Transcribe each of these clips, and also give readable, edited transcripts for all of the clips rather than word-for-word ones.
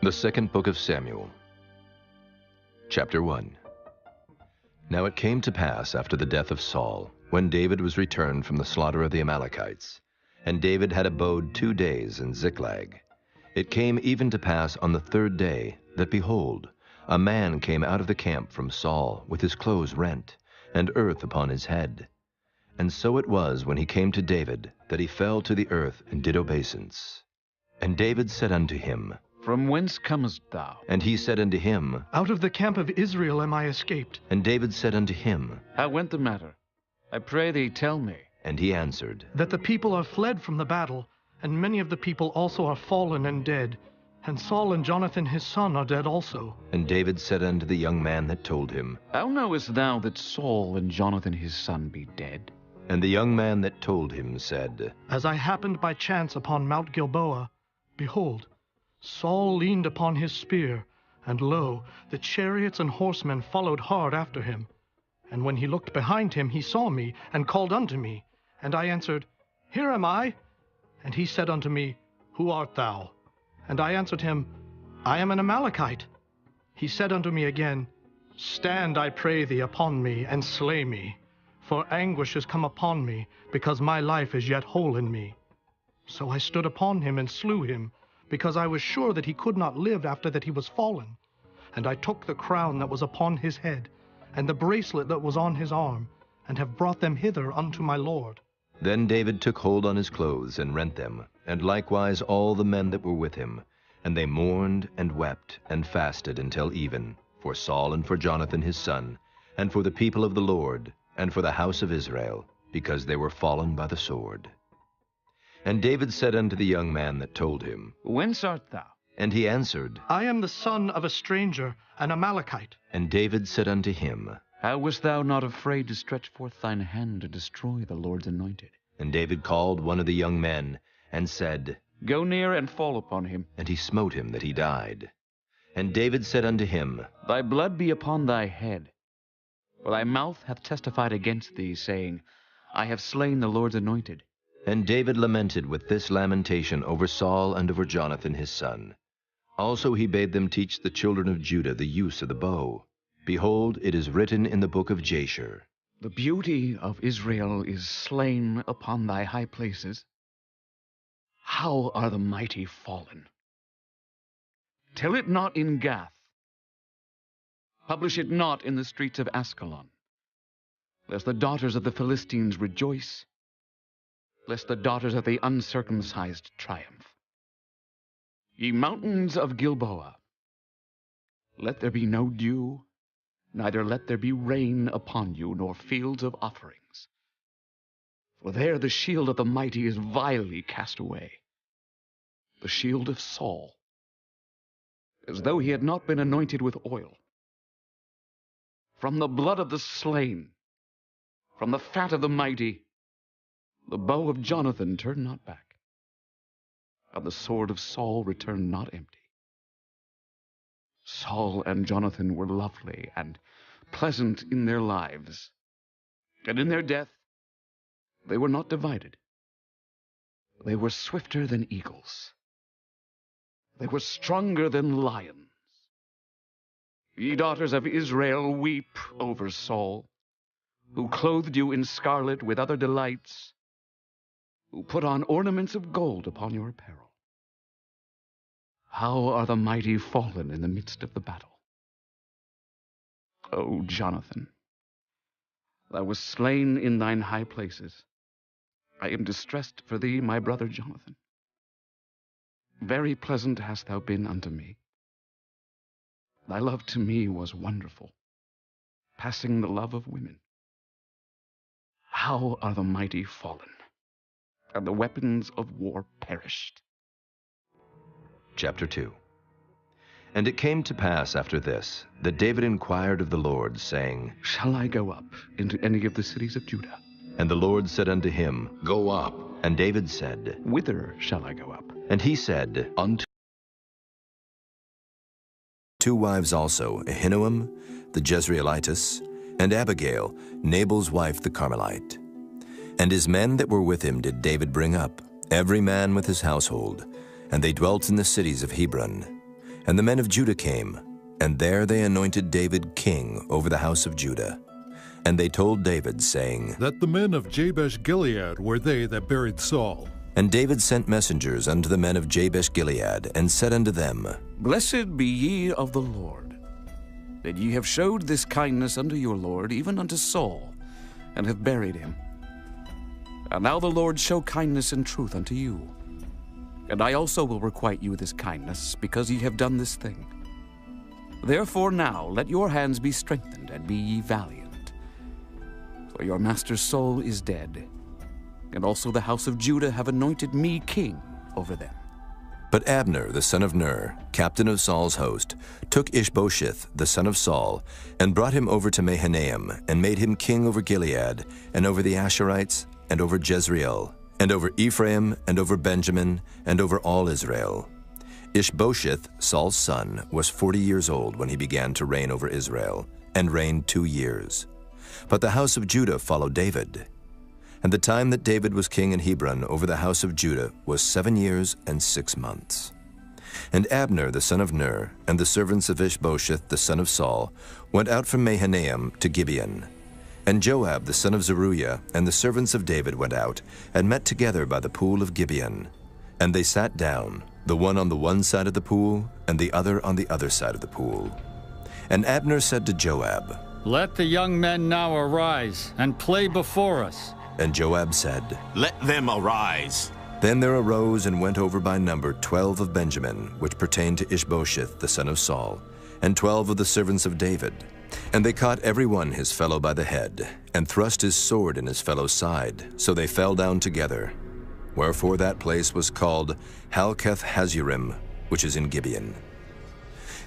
The second book of Samuel, chapter 1. Now it came to pass after the death of Saul, when David was returned from the slaughter of the Amalekites, and David had abode 2 days in Ziklag. It came even to pass on the 3rd day, that behold, a man came out of the camp from Saul, with his clothes rent, and earth upon his head. And so it was, when he came to David, that he fell to the earth and did obeisance. And David said unto him, From whence comest thou? And he said unto him, Out of the camp of Israel am I escaped. And David said unto him, How went the matter? I pray thee, tell me. And he answered, That the people are fled from the battle, and many of the people also are fallen and dead. And Saul and Jonathan his son are dead also. And David said unto the young man that told him, How knowest thou that Saul and Jonathan his son be dead? And the young man that told him said, As I happened by chance upon Mount Gilboa, behold, Saul leaned upon his spear, and lo, the chariots and horsemen followed hard after him. And when he looked behind him, he saw me, and called unto me. And I answered, Here am I. And he said unto me, Who art thou? And I answered him, I am an Amalekite. He said unto me again, Stand, I pray thee, upon me, and slay me. For anguish is come upon me, because my life is yet whole in me. So I stood upon him and slew him, because I was sure that he could not live after that he was fallen. And I took the crown that was upon his head, and the bracelet that was on his arm, and have brought them hither unto my lord. Then David took hold on his clothes, and rent them, and likewise all the men that were with him. And they mourned, and wept, and fasted until even, for Saul and for Jonathan his son, and for the people of the Lord, and for the house of Israel, because they were fallen by the sword. And David said unto the young man that told him, Whence art thou? And he answered, I am the son of a stranger, an Amalekite. And David said unto him, How wast thou not afraid to stretch forth thine hand to destroy the Lord's anointed? And David called one of the young men, and said, Go near and fall upon him. And he smote him that he died. And David said unto him, Thy blood be upon thy head. For thy mouth hath testified against thee, saying, I have slain the Lord's anointed. And David lamented with this lamentation over Saul and over Jonathan his son. Also he bade them teach the children of Judah the use of the bow. Behold, it is written in the book of Jasher, The beauty of Israel is slain upon thy high places. How are the mighty fallen? Tell it not in Gath. Publish it not in the streets of Askelon, lest the daughters of the Philistines rejoice, lest the daughters of the uncircumcised triumph. Ye mountains of Gilboa, let there be no dew, neither let there be rain upon you, nor fields of offerings. For there the shield of the mighty is vilely cast away, the shield of Saul, as though he had not been anointed with oil. From the blood of the slain, from the fat of the mighty, the bow of Jonathan turned not back, and the sword of Saul returned not empty. Saul and Jonathan were lovely and pleasant in their lives, and in their death they were not divided. They were swifter than eagles. They were stronger than lions. Ye daughters of Israel, weep over Saul, who clothed you in scarlet with other delights, who put on ornaments of gold upon your apparel. How are the mighty fallen in the midst of the battle? O Jonathan, thou wast slain in thine high places. I am distressed for thee, my brother Jonathan. Very pleasant hast thou been unto me. Thy love to me was wonderful, passing the love of women. How are the mighty fallen, and the weapons of war perished? chapter 2. And it came to pass after this, that David inquired of the Lord, saying, Shall I go up into any of the cities of Judah? And the Lord said unto him, Go up. And David said, Whither shall I go up? And he said, Unto 2 wives also, Ahinoam the Jezreelitess, and Abigail, Nabal's wife the Carmelite. And his men that were with him did David bring up, every man with his household, and they dwelt in the cities of Hebron. And the men of Judah came, and there they anointed David king over the house of Judah. And they told David, saying, That the men of Jabesh-Gilead were they that buried Saul. And David sent messengers unto the men of Jabesh-Gilead, and said unto them, Blessed be ye of the Lord, that ye have showed this kindness unto your Lord, even unto Saul, and have buried him. And now the Lord show kindness and truth unto you. And I also will requite you this kindness, because ye have done this thing. Therefore now let your hands be strengthened, and be ye valiant. For your master's soul is dead, and also the house of Judah have anointed me king over them. But Abner, the son of Ner, captain of Saul's host, took Ishbosheth, the son of Saul, and brought him over to Mahanaim, and made him king over Gilead, and over the Asherites, and over Jezreel, and over Ephraim, and over Benjamin, and over all Israel. Ishbosheth, Saul's son, was 40 years old when he began to reign over Israel, and reigned 2 years. But the house of Judah followed David. And the time that David was king in Hebron over the house of Judah was 7 years and 6 months. And Abner the son of Ner, and the servants of Ishbosheth the son of Saul, went out from Mahanaim to Gibeon. And Joab the son of Zeruiah, and the servants of David went out, and met together by the pool of Gibeon. And they sat down, the one on the one side of the pool, and the other on the other side of the pool. And Abner said to Joab, Let the young men now arise, and play before us. And Joab said, Let them arise. Then there arose and went over by number 12 of Benjamin, which pertained to Ishbosheth the son of Saul, and 12 of the servants of David. And they caught every one his fellow by the head, and thrust his sword in his fellow's side, so they fell down together. Wherefore that place was called Halketh-Hazurim, which is in Gibeon.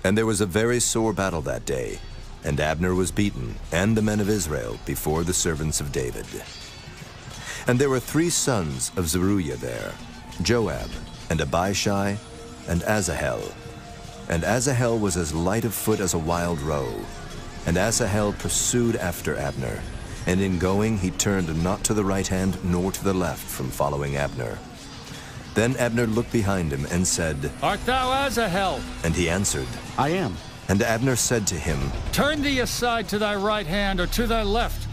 And there was a very sore battle that day, and Abner was beaten, and the men of Israel, before the servants of David. And there were 3 sons of Zeruiah there, Joab, and Abishai, and Asahel. And Asahel was as light of foot as a wild roe. And Asahel pursued after Abner, and in going he turned not to the right hand nor to the left from following Abner. Then Abner looked behind him and said, Art thou Asahel? And he answered, I am. And Abner said to him, Turn thee aside to thy right hand or to thy left,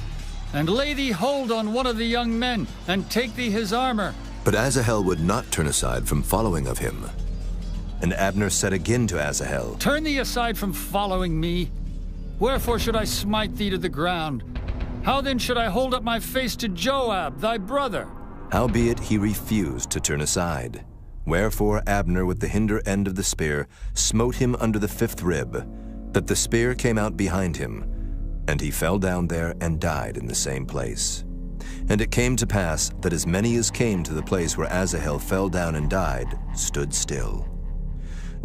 and lay thee hold on one of the young men, and take thee his armor. But Asahel would not turn aside from following of him. And Abner said again to Asahel, Turn thee aside from following me. Wherefore should I smite thee to the ground? How then should I hold up my face to Joab, thy brother? Howbeit he refused to turn aside. Wherefore Abner with the hinder end of the spear smote him under the 5th rib, that the spear came out behind him, and he fell down there and died in the same place. And it came to pass that as many as came to the place where Asahel fell down and died stood still.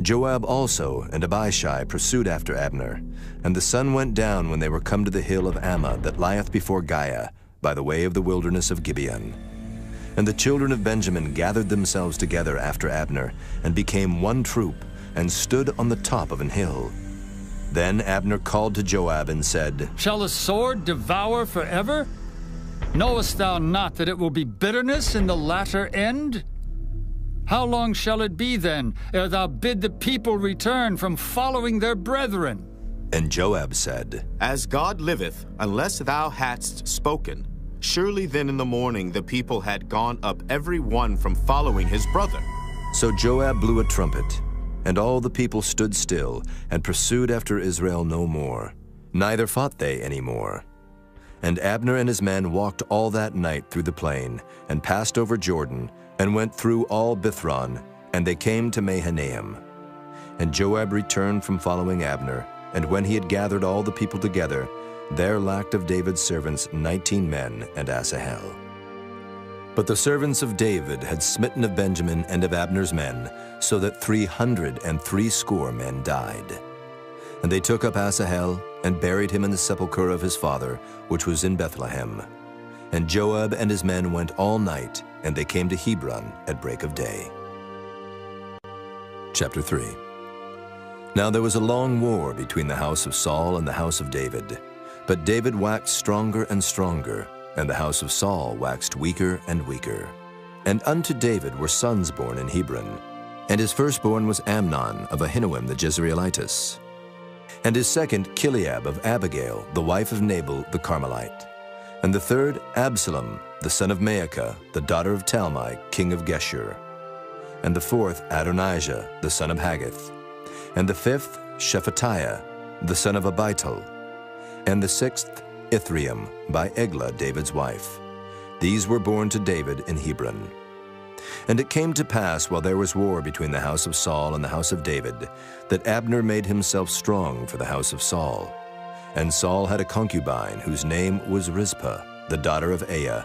Joab also and Abishai pursued after Abner, and the sun went down when they were come to the hill of Ammah that lieth before Giah, by the way of the wilderness of Gibeon. And the children of Benjamin gathered themselves together after Abner, and became one troop, and stood on the top of an hill. Then Abner called to Joab and said, Shall the sword devour forever? Knowest thou not that it will be bitterness in the latter end? How long shall it be then, ere thou bid the people return from following their brethren? And Joab said, As God liveth, unless thou hadst spoken, surely then in the morning the people had gone up every one from following his brother. So Joab blew a trumpet, and all the people stood still, and pursued after Israel no more, neither fought they any more. And Abner and his men walked all that night through the plain, and passed over Jordan, and went through all Bithron, and they came to Mahanaim. And Joab returned from following Abner, and when he had gathered all the people together, there lacked of David's servants 19 men and Asahel. But the servants of David had smitten of Benjamin and of Abner's men, so that 360 men died. And they took up Asahel, and buried him in the sepulchre of his father, which was in Bethlehem. And Joab and his men went all night, and they came to Hebron at break of day. Chapter 3. Now there was a long war between the house of Saul and the house of David. But David waxed stronger and stronger, and the house of Saul waxed weaker and weaker. And unto David were sons born in Hebron. And his firstborn was Amnon of Ahinoam the Jezreelitess. And his second, Chileab of Abigail, the wife of Nabal the Carmelite. And the third, Absalom, the son of Maacah, the daughter of Talmai, king of Geshur. And the fourth, Adonijah, the son of Haggith. And the fifth, Shephatiah, the son of Abital. And the sixth, Ithream, by Eglah, David's wife. These were born to David in Hebron. And it came to pass, while there was war between the house of Saul and the house of David, that Abner made himself strong for the house of Saul. And Saul had a concubine, whose name was Rizpah, the daughter of Aiah.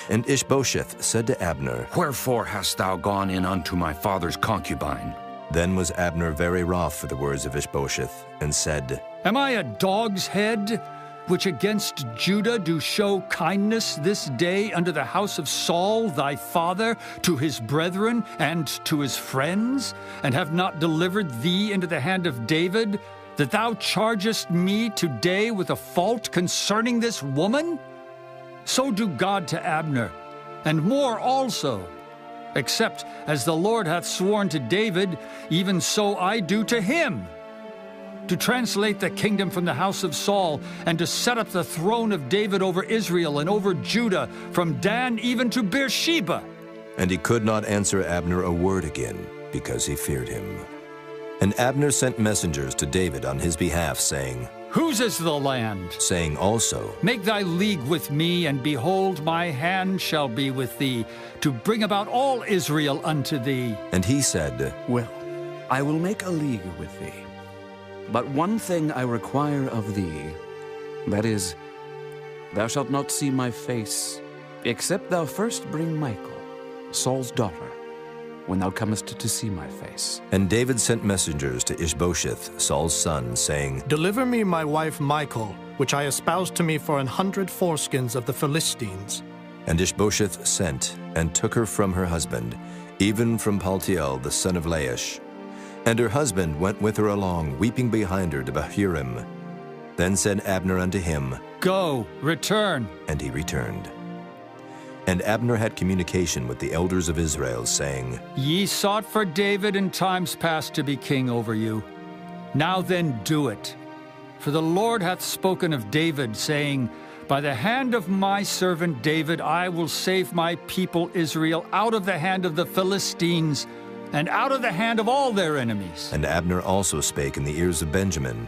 And Ishbosheth said to Abner, Wherefore hast thou gone in unto my father's concubine? Then was Abner very wroth for the words of Ishbosheth, and said, Am I a dog's head, which against Judah do show kindness this day unto the house of Saul thy father, to his brethren and to his friends, and have not delivered thee into the hand of David, that thou chargest me today with a fault concerning this woman? So do God to Abner, and more also. Except as the Lord hath sworn to David, even so I do to him, to translate the kingdom from the house of Saul, and to set up the throne of David over Israel and over Judah, from Dan even to Beersheba. And he could not answer Abner a word again, because he feared him. And Abner sent messengers to David on his behalf, saying, Whose is the land? Saying also, Make thy league with me, and behold, my hand shall be with thee, to bring about all Israel unto thee. And he said, Well, I will make a league with thee. But one thing I require of thee, that is, thou shalt not see my face, except thou first bring Michal, Saul's daughter, when thou comest to see my face. And David sent messengers to Ishbosheth, Saul's son, saying, Deliver me my wife Michal, which I espoused to me for 100 foreskins of the Philistines. And Ishbosheth sent, and took her from her husband, even from Paltiel the son of Laish. And her husband went with her along, weeping behind her to Bahurim. Then said Abner unto him, Go, return. And he returned. And Abner had communication with the elders of Israel, saying, Ye sought for David in times past to be king over you. Now then do it. For the Lord hath spoken of David, saying, By the hand of my servant David I will save my people Israel out of the hand of the Philistines, and out of the hand of all their enemies. And Abner also spake in the ears of Benjamin.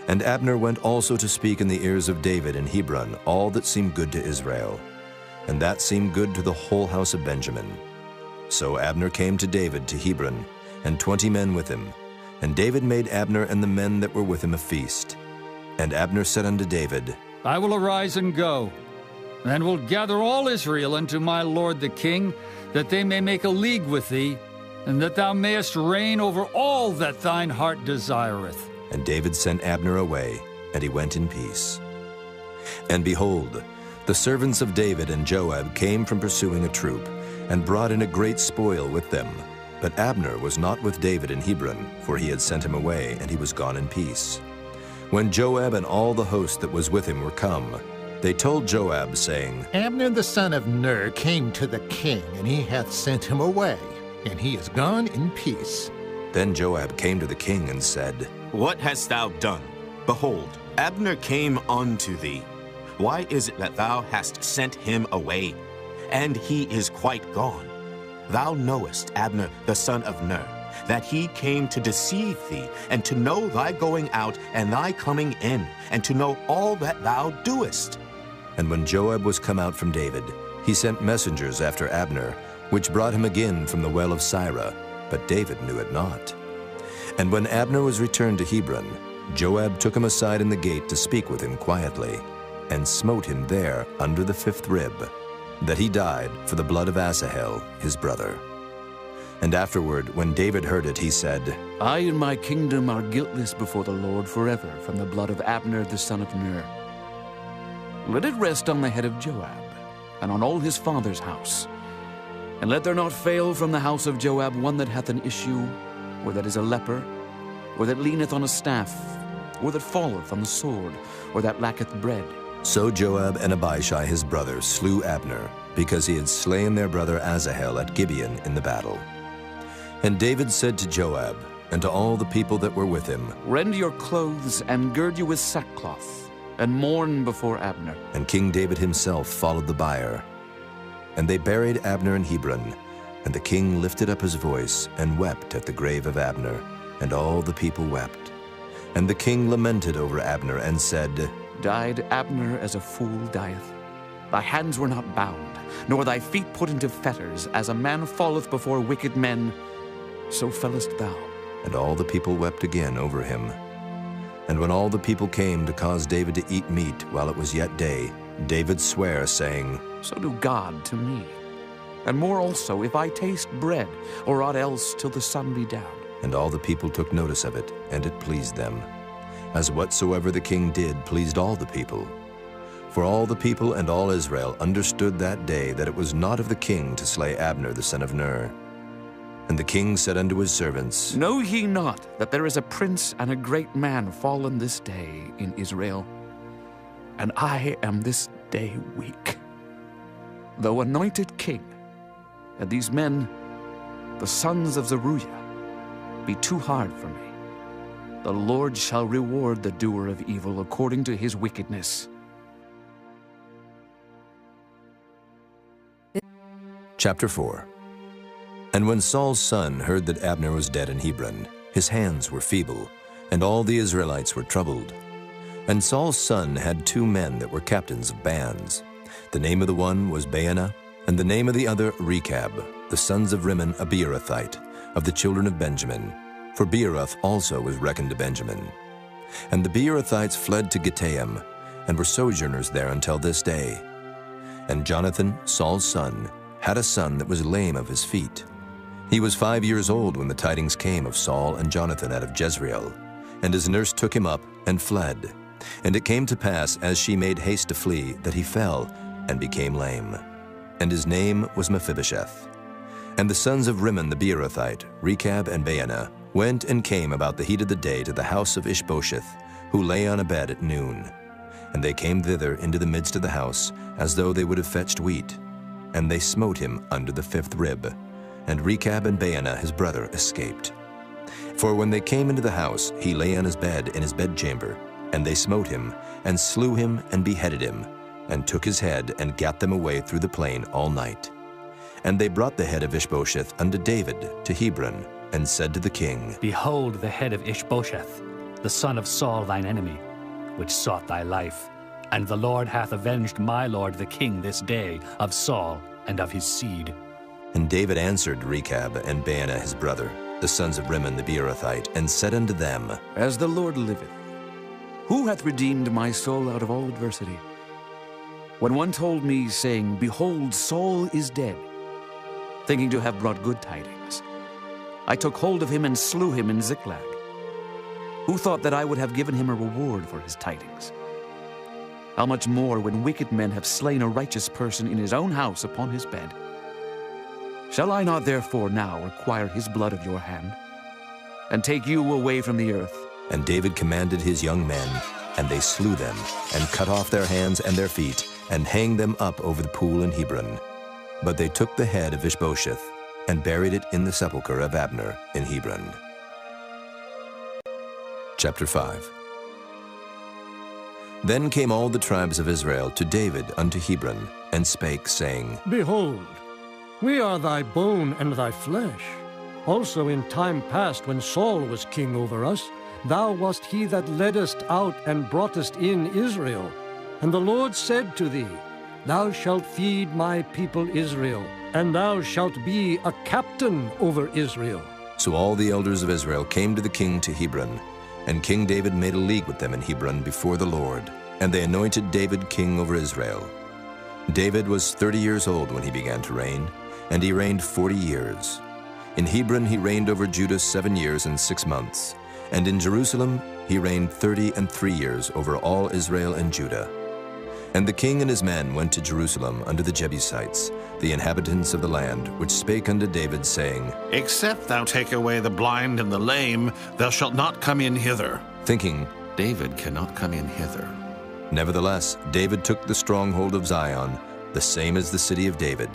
And Abner went also to speak in the ears of David in Hebron all that seemed good to Israel. And that seemed good to the whole house of Benjamin. So Abner came to David to Hebron, and 20 men with him. And David made Abner and the men that were with him a feast. And Abner said unto David, I will arise and go, and will gather all Israel unto my lord the king, that they may make a league with thee, and that thou mayest reign over all that thine heart desireth. And David sent Abner away, and he went in peace. And behold, the servants of David and Joab came from pursuing a troop, and brought in a great spoil with them. But Abner was not with David in Hebron, for he had sent him away, and he was gone in peace. When Joab and all the host that was with him were come, they told Joab, saying, Abner the son of Ner came to the king, and he hath sent him away, and he is gone in peace. Then Joab came to the king and said, What hast thou done? Behold, Abner came unto thee. Why is it that thou hast sent him away? And he is quite gone. Thou knowest Abner the son of Ner, that he came to deceive thee, and to know thy going out and thy coming in, and to know all that thou doest. And when Joab was come out from David, he sent messengers after Abner, which brought him again from the well of Sirah, but David knew it not. And when Abner was returned to Hebron, Joab took him aside in the gate to speak with him quietly, and smote him there under the 5th rib, that he died for the blood of Asahel his brother. And afterward, when David heard it, he said, I and my kingdom are guiltless before the Lord forever from the blood of Abner the son of Ner. Let it rest on the head of Joab, and on all his father's house. And let there not fail from the house of Joab one that hath an issue, or that is a leper, or that leaneth on a staff, or that falleth on the sword, or that lacketh bread. So Joab and Abishai his brother slew Abner, because he had slain their brother Asahel at Gibeon in the battle. And David said to Joab, and to all the people that were with him, Rend your clothes and gird you with sackcloth, and mourn before Abner. And King David himself followed the bier. And they buried Abner in Hebron, and the king lifted up his voice and wept at the grave of Abner, and all the people wept. And the king lamented over Abner and said, Died Abner as a fool dieth? Thy hands were not bound, nor thy feet put into fetters, as a man falleth before wicked men, so fellest thou. And all the people wept again over him. And when all the people came to cause David to eat meat while it was yet day, David sware, saying, So do God to me, and more also, if I taste bread, or aught else till the sun be down. And all the people took notice of it, and it pleased them, as whatsoever the king did pleased all the people. For all the people and all Israel understood that day that it was not of the king to slay Abner the son of Ner. And the king said unto his servants, Know ye not that there is a prince and a great man fallen this day in Israel? And I am this day weak, though anointed king, and these men, the sons of Zeruiah, be too hard for me. The Lord shall reward the doer of evil according to his wickedness. Chapter 4. And when Saul's son heard that Abner was dead in Hebron, his hands were feeble, and all the Israelites were troubled. And Saul's son had 2 men that were captains of bands. The name of the one was Baanah, and the name of the other Rechab, the sons of Rimmon a Beerothite, of the children of Benjamin. For Beeroth also was reckoned to Benjamin. And the Beerothites fled to Gittaim, and were sojourners there until this day. And Jonathan, Saul's son, had a son that was lame of his feet. He was 5 years old when the tidings came of Saul and Jonathan out of Jezreel. And his nurse took him up and fled. And it came to pass, as she made haste to flee, that he fell and became lame. And his name was Mephibosheth. And the sons of Rimmon the Beerothite, Rechab and Baanah, went and came about the heat of the day to the house of Ishbosheth, who lay on a bed at noon. And they came thither into the midst of the house, as though they would have fetched wheat. And they smote him under the 5th rib. And Rechab and Baanah his brother escaped. For when they came into the house, he lay on his bed in his bedchamber. And they smote him, and slew him, and beheaded him, and took his head, and gat them away through the plain all night. And they brought the head of Ishbosheth unto David to Hebron, and said to the king, Behold the head of Ishbosheth, the son of Saul thine enemy, which sought thy life. And the Lord hath avenged my lord the king this day of Saul and of his seed. And David answered Rechab and Baanah his brother, the sons of Rimmon the Beerothite, and said unto them, As the Lord liveth, who hath redeemed my soul out of all adversity? When one told me, saying, Behold, Saul is dead, thinking to have brought good tidings, I took hold of him and slew him in Ziklag. Who thought that I would have given him a reward for his tidings? How much more when wicked men have slain a righteous person in his own house upon his bed? Shall I not therefore now require his blood of your hand, and take you away from the earth? And David commanded his young men, and they slew them, and cut off their hands and their feet, and hanged them up over the pool in Hebron. But they took the head of Ishbosheth, and buried it in the sepulchre of Abner in Hebron. Chapter 5. Then came all the tribes of Israel to David unto Hebron, and spake, saying, Behold, we are thy bone and thy flesh. Also in time past, when Saul was king over us, thou wast he that leddest out and broughtest in Israel. And the Lord said to thee, Thou shalt feed my people Israel, and thou shalt be a captain over Israel. So all the elders of Israel came to the king to Hebron, and King David made a league with them in Hebron before the Lord, and they anointed David king over Israel. David was 30 years old when he began to reign, and he reigned 40 years. In Hebron he reigned over Judah 7 years and 6 months, and in Jerusalem he reigned 33 years over all Israel and Judah. And the king and his men went to Jerusalem unto the Jebusites, the inhabitants of the land, which spake unto David, saying, Except thou take away the blind and the lame, thou shalt not come in hither. Thinking, David cannot come in hither. Nevertheless, David took the stronghold of Zion, the same as the city of David.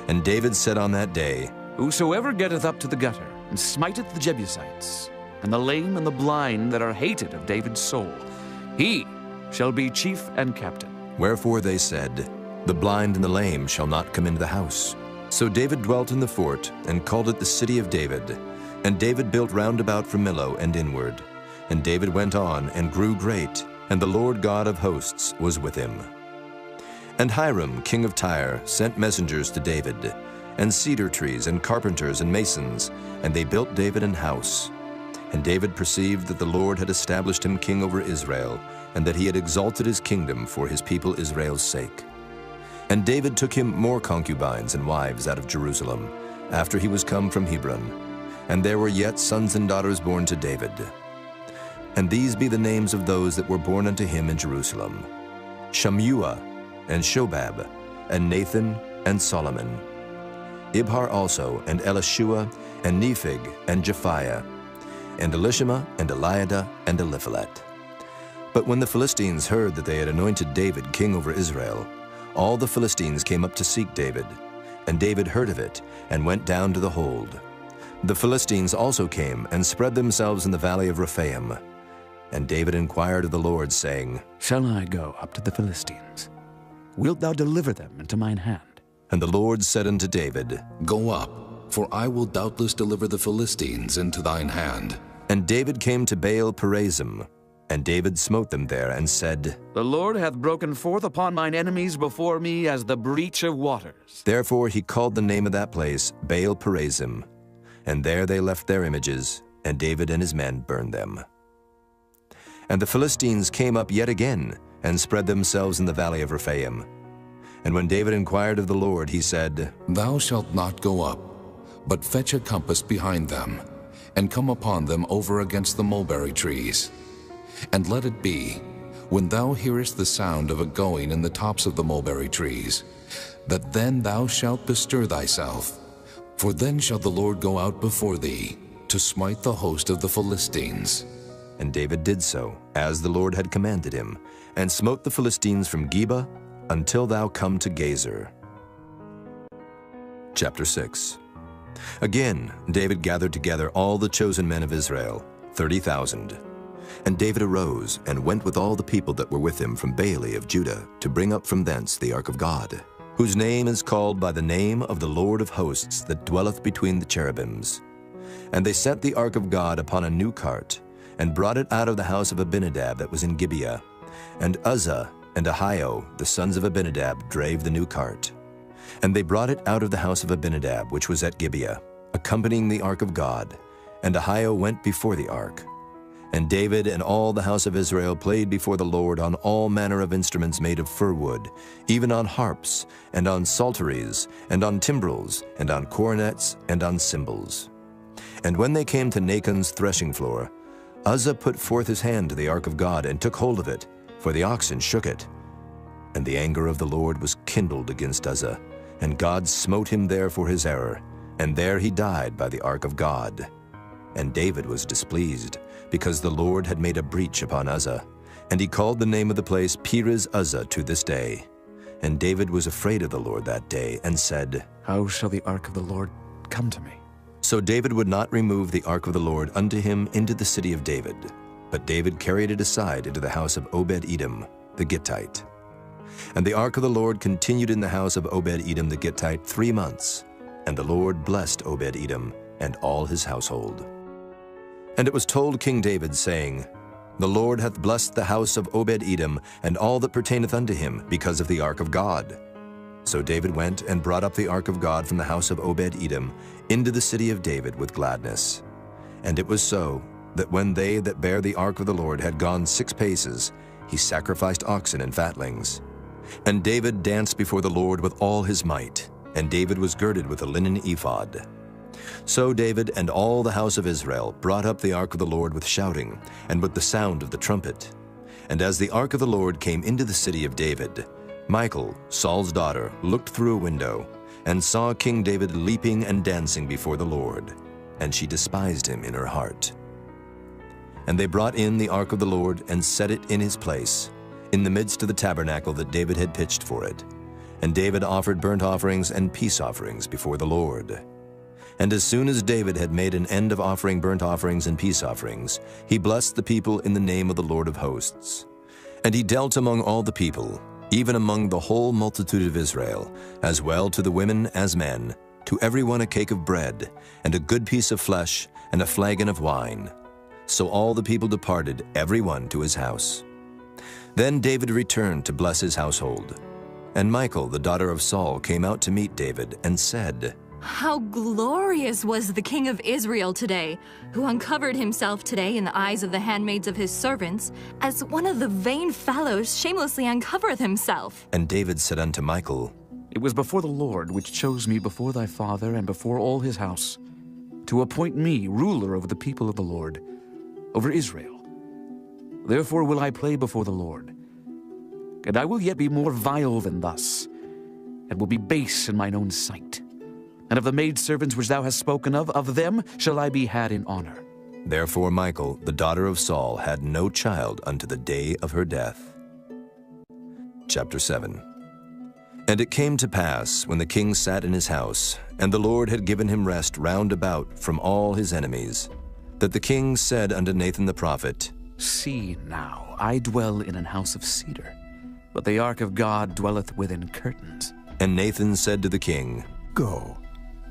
And David said on that day, Whosoever getteth up to the gutter, and smiteth the Jebusites, and the lame and the blind that are hated of David's soul. He shall be chief and captain. Wherefore they said, The blind and the lame shall not come into the house. So David dwelt in the fort, and called it the city of David. And David built round about from Millo and inward. And David went on and grew great, and the Lord God of hosts was with him. And Hiram, king of Tyre, sent messengers to David, and cedar trees, and carpenters, and masons, and they built David an house. And David perceived that the Lord had established him king over Israel, and that he had exalted his kingdom for his people Israel's sake. And David took him more concubines and wives out of Jerusalem, after he was come from Hebron. And there were yet sons and daughters born to David. And these be the names of those that were born unto him in Jerusalem: Shammua, and Shobab, and Nathan, and Solomon. Ibhar also, and Elishua, and Nephig, and Japhiah, and Elishama, and Eliada, and Eliphalet. But when the Philistines heard that they had anointed David king over Israel, all the Philistines came up to seek David. And David heard of it, and went down to the hold. The Philistines also came, and spread themselves in the valley of Rephaim. And David inquired of the Lord, saying, Shall I go up to the Philistines? Wilt thou deliver them into mine hand? And the Lord said unto David, Go up, for I will doubtless deliver the Philistines into thine hand. And David came to Baal Perazim, and David smote them there, and said, The Lord hath broken forth upon mine enemies before me as the breach of waters. Therefore he called the name of that place Baal Perazim. And there they left their images, and David and his men burned them. And the Philistines came up yet again, and spread themselves in the valley of Rephaim. And when David inquired of the Lord, he said, Thou shalt not go up, but fetch a compass behind them, and come upon them over against the mulberry trees. And let it be, when thou hearest the sound of a going in the tops of the mulberry trees, that then thou shalt bestir thyself, for then shall the Lord go out before thee, to smite the host of the Philistines. And David did so, as the Lord had commanded him, and smote the Philistines from Geba until thou come to Gazer. Chapter 6. Again David gathered together all the chosen men of Israel, 30,000. And David arose, and went with all the people that were with him from Baale of Judah, to bring up from thence the ark of God, whose name is called by the name of the Lord of hosts that dwelleth between the cherubims. And they set the ark of God upon a new cart, and brought it out of the house of Abinadab that was in Gibeah. And Uzzah and Ahio, the sons of Abinadab, drave the new cart. And they brought it out of the house of Abinadab, which was at Gibeah, accompanying the ark of God. And Ahio went before the ark. And David and all the house of Israel played before the Lord on all manner of instruments made of fir wood, even on harps, and on psalteries, and on timbrels, and on cornets, and on cymbals. And when they came to Nachon's threshing floor, Uzzah put forth his hand to the ark of God, and took hold of it, for the oxen shook it. And the anger of the Lord was kindled against Uzzah, and God smote him there for his error, and there he died by the ark of God. And David was displeased, because the Lord had made a breach upon Uzzah, and he called the name of the place Perez Uzzah to this day. And David was afraid of the Lord that day, and said, How shall the ark of the Lord come to me? So David would not remove the ark of the Lord unto him into the city of David, but David carried it aside into the house of Obed-Edom, the Gittite. And the ark of the Lord continued in the house of Obed-Edom the Gittite 3 months, and the Lord blessed Obed-Edom and all his household. And it was told King David, saying, The Lord hath blessed the house of Obed-Edom and all that pertaineth unto him, because of the ark of God. So David went and brought up the ark of God from the house of Obed-Edom into the city of David with gladness. And it was so, that when they that bare the ark of the Lord had gone 6 paces, he sacrificed oxen and fatlings. And David danced before the Lord with all his might, and David was girded with a linen ephod. So David and all the house of Israel brought up the ark of the Lord with shouting, and with the sound of the trumpet. And as the ark of the Lord came into the city of David, Michal, Saul's daughter, looked through a window, and saw King David leaping and dancing before the Lord, and she despised him in her heart. And they brought in the ark of the Lord, and set it in his place, in the midst of the tabernacle that David had pitched for it. And David offered burnt offerings and peace offerings before the Lord. And as soon as David had made an end of offering burnt offerings and peace offerings, he blessed the people in the name of the Lord of hosts. And he dealt among all the people, even among the whole multitude of Israel, as well to the women as men, to every one a cake of bread, and a good piece of flesh, and a flagon of wine. So all the people departed, every one to his house. Then David returned to bless his household. And Michal, the daughter of Saul, came out to meet David, and said, "How glorious was the king of Israel today, who uncovered himself today in the eyes of the handmaids of his servants, as one of the vain fellows shamelessly uncovereth himself." And David said unto Michal, "It was before the Lord which chose me before thy father and before all his house, to appoint me ruler over the people of the Lord, over Israel. Therefore will I play before the Lord. And I will yet be more vile than thus, and will be base in mine own sight. And of the maidservants which thou hast spoken of them shall I be had in honor." Therefore Michal, the daughter of Saul, had no child unto the day of her death. Chapter 7. And it came to pass, when the king sat in his house, and the Lord had given him rest round about from all his enemies, that the king said unto Nathan the prophet, "See now, I dwell in an house of cedar, but the ark of God dwelleth within curtains." And Nathan said to the king, "Go,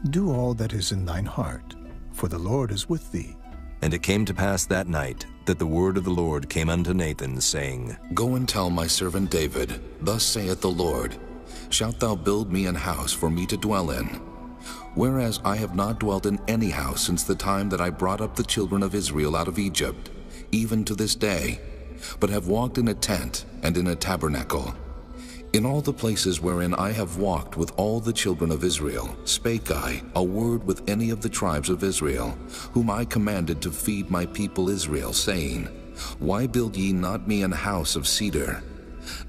do all that is in thine heart, for the Lord is with thee." And it came to pass that night that the word of the Lord came unto Nathan, saying, Go and tell my servant David, Thus saith the Lord, Shalt thou build me an house for me to dwell in? Whereas I have not dwelt in any house since the time that I brought up the children of Israel out of Egypt, even to this day, but have walked in a tent and in a tabernacle. In all the places wherein I have walked with all the children of Israel, spake I a word with any of the tribes of Israel, whom I commanded to feed my people Israel, saying, Why build ye not me an house of cedar?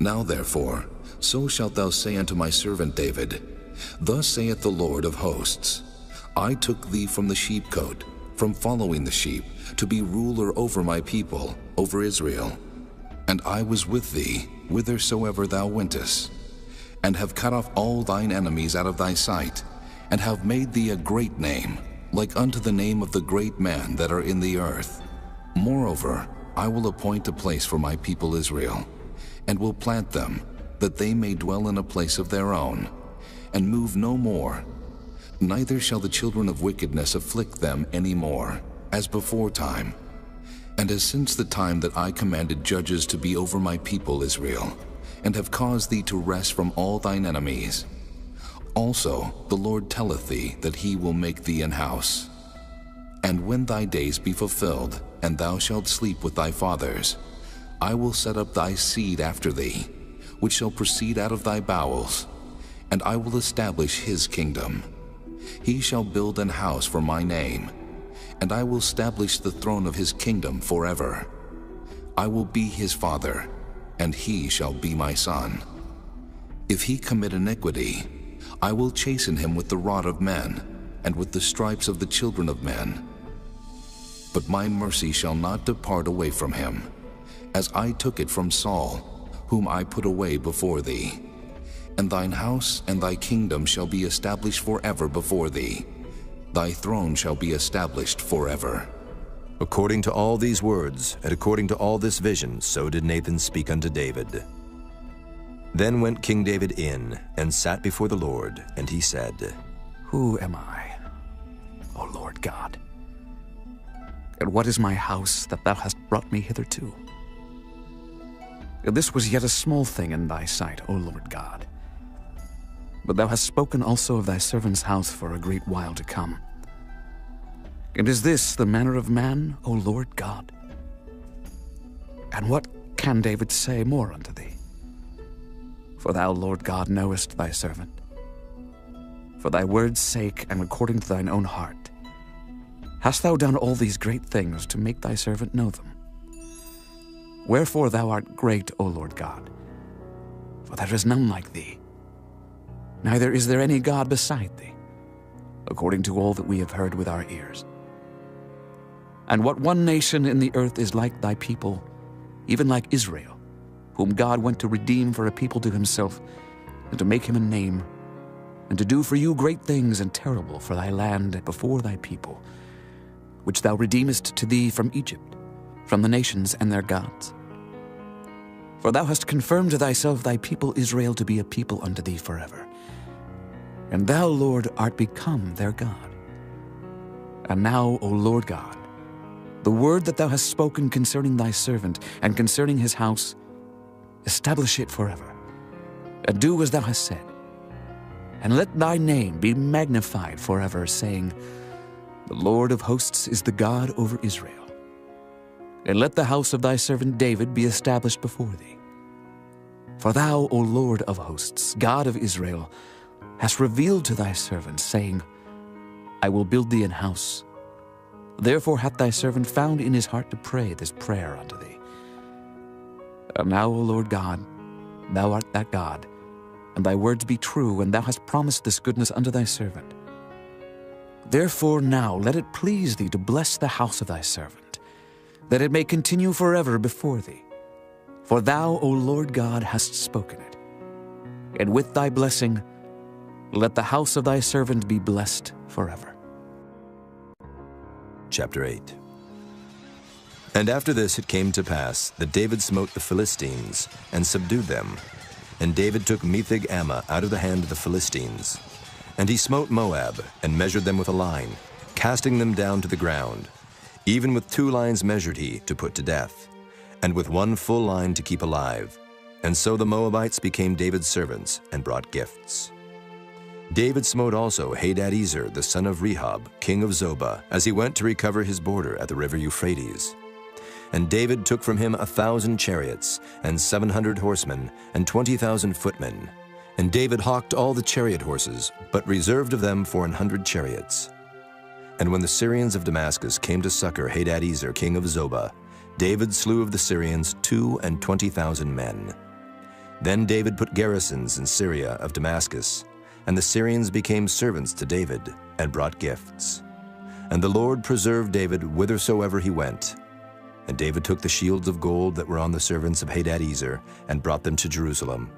Now therefore, so shalt thou say unto my servant David, Thus saith the Lord of hosts, I took thee from the sheepcote, from following the sheep, to be ruler over my people, over Israel. And I was with thee, whithersoever thou wentest, and have cut off all thine enemies out of thy sight, and have made thee a great name, like unto the name of the great men that are in the earth. Moreover, I will appoint a place for my people Israel, and will plant them, that they may dwell in a place of their own, and move no more. Neither shall the children of wickedness afflict them any more, as before time, and as since the time that I commanded judges to be over my people Israel, and have caused thee to rest from all thine enemies. Also the Lord telleth thee that he will make thee an house. And when thy days be fulfilled, and thou shalt sleep with thy fathers, I will set up thy seed after thee, which shall proceed out of thy bowels, and I will establish his kingdom. He shall build an house for my name, and I will establish the throne of his kingdom forever. I will be his father, and he shall be my son. If he commit iniquity, I will chasten him with the rod of men, and with the stripes of the children of men. But my mercy shall not depart away from him, as I took it from Saul, whom I put away before thee. And thine house and thy kingdom shall be established forever before thee. Thy throne shall be established forever. According to all these words, and according to all this vision, so did Nathan speak unto David. Then went King David in, and sat before the Lord, and he said, Who am I, O Lord God? And what is my house that thou hast brought me hitherto? This was yet a small thing in thy sight, O Lord God. But thou hast spoken also of thy servant's house for a great while to come. And is this the manner of man, O Lord God? And what can David say more unto thee? For thou, Lord God, knowest thy servant. For thy word's sake, and according to thine own heart, hast thou done all these great things to make thy servant know them. Wherefore thou art great, O Lord God, for there is none like thee, neither is there any God beside thee, according to all that we have heard with our ears. And what one nation in the earth is like thy people, even like Israel, whom God went to redeem for a people to himself, and to make him a name, and to do for you great things and terrible for thy land before thy people, which thou redeemest to thee from Egypt, from the nations and their gods. For thou hast confirmed to thyself thy people Israel to be a people unto thee forever. And thou, Lord, art become their God. And now, O Lord God, the word that thou hast spoken concerning thy servant and concerning his house, establish it forever, and do as thou hast said. And let thy name be magnified forever, saying, The Lord of hosts is the God over Israel. And let the house of thy servant David be established before thee. For thou, O Lord of hosts, God of Israel, hast revealed to thy servant, saying, I will build thee an house. Therefore hath thy servant found in his heart to pray this prayer unto thee. And now, O Lord God, thou art that God, and thy words be true, and thou hast promised this goodness unto thy servant. Therefore now let it please thee to bless the house of thy servant, that it may continue forever before thee. For thou, O Lord God, hast spoken it. And with thy blessing, let the house of thy servant be blessed forever. Chapter 8. And after this it came to pass that David smote the Philistines and subdued them. And David took Metheg-Ammah out of the hand of the Philistines. And he smote Moab, and measured them with a line, casting them down to the ground. Even with 2 lines measured he, to put to death, and with 1 full line to keep alive. And so the Moabites became David's servants, and brought gifts. David smote also Hadadezer, the son of Rehob, king of Zobah, as he went to recover his border at the river Euphrates. And David took from him 1,000 chariots, and 700 horsemen, and 20,000 footmen. And David hawked all the chariot horses, but reserved of them for 100 chariots. And when the Syrians of Damascus came to succor Hadadezer, king of Zobah, David slew of the Syrians 22,000 men. Then David put garrisons in Syria of Damascus, and the Syrians became servants to David, and brought gifts. And the Lord preserved David whithersoever he went. And David took the shields of gold that were on the servants of Hadadezer, and brought them to Jerusalem.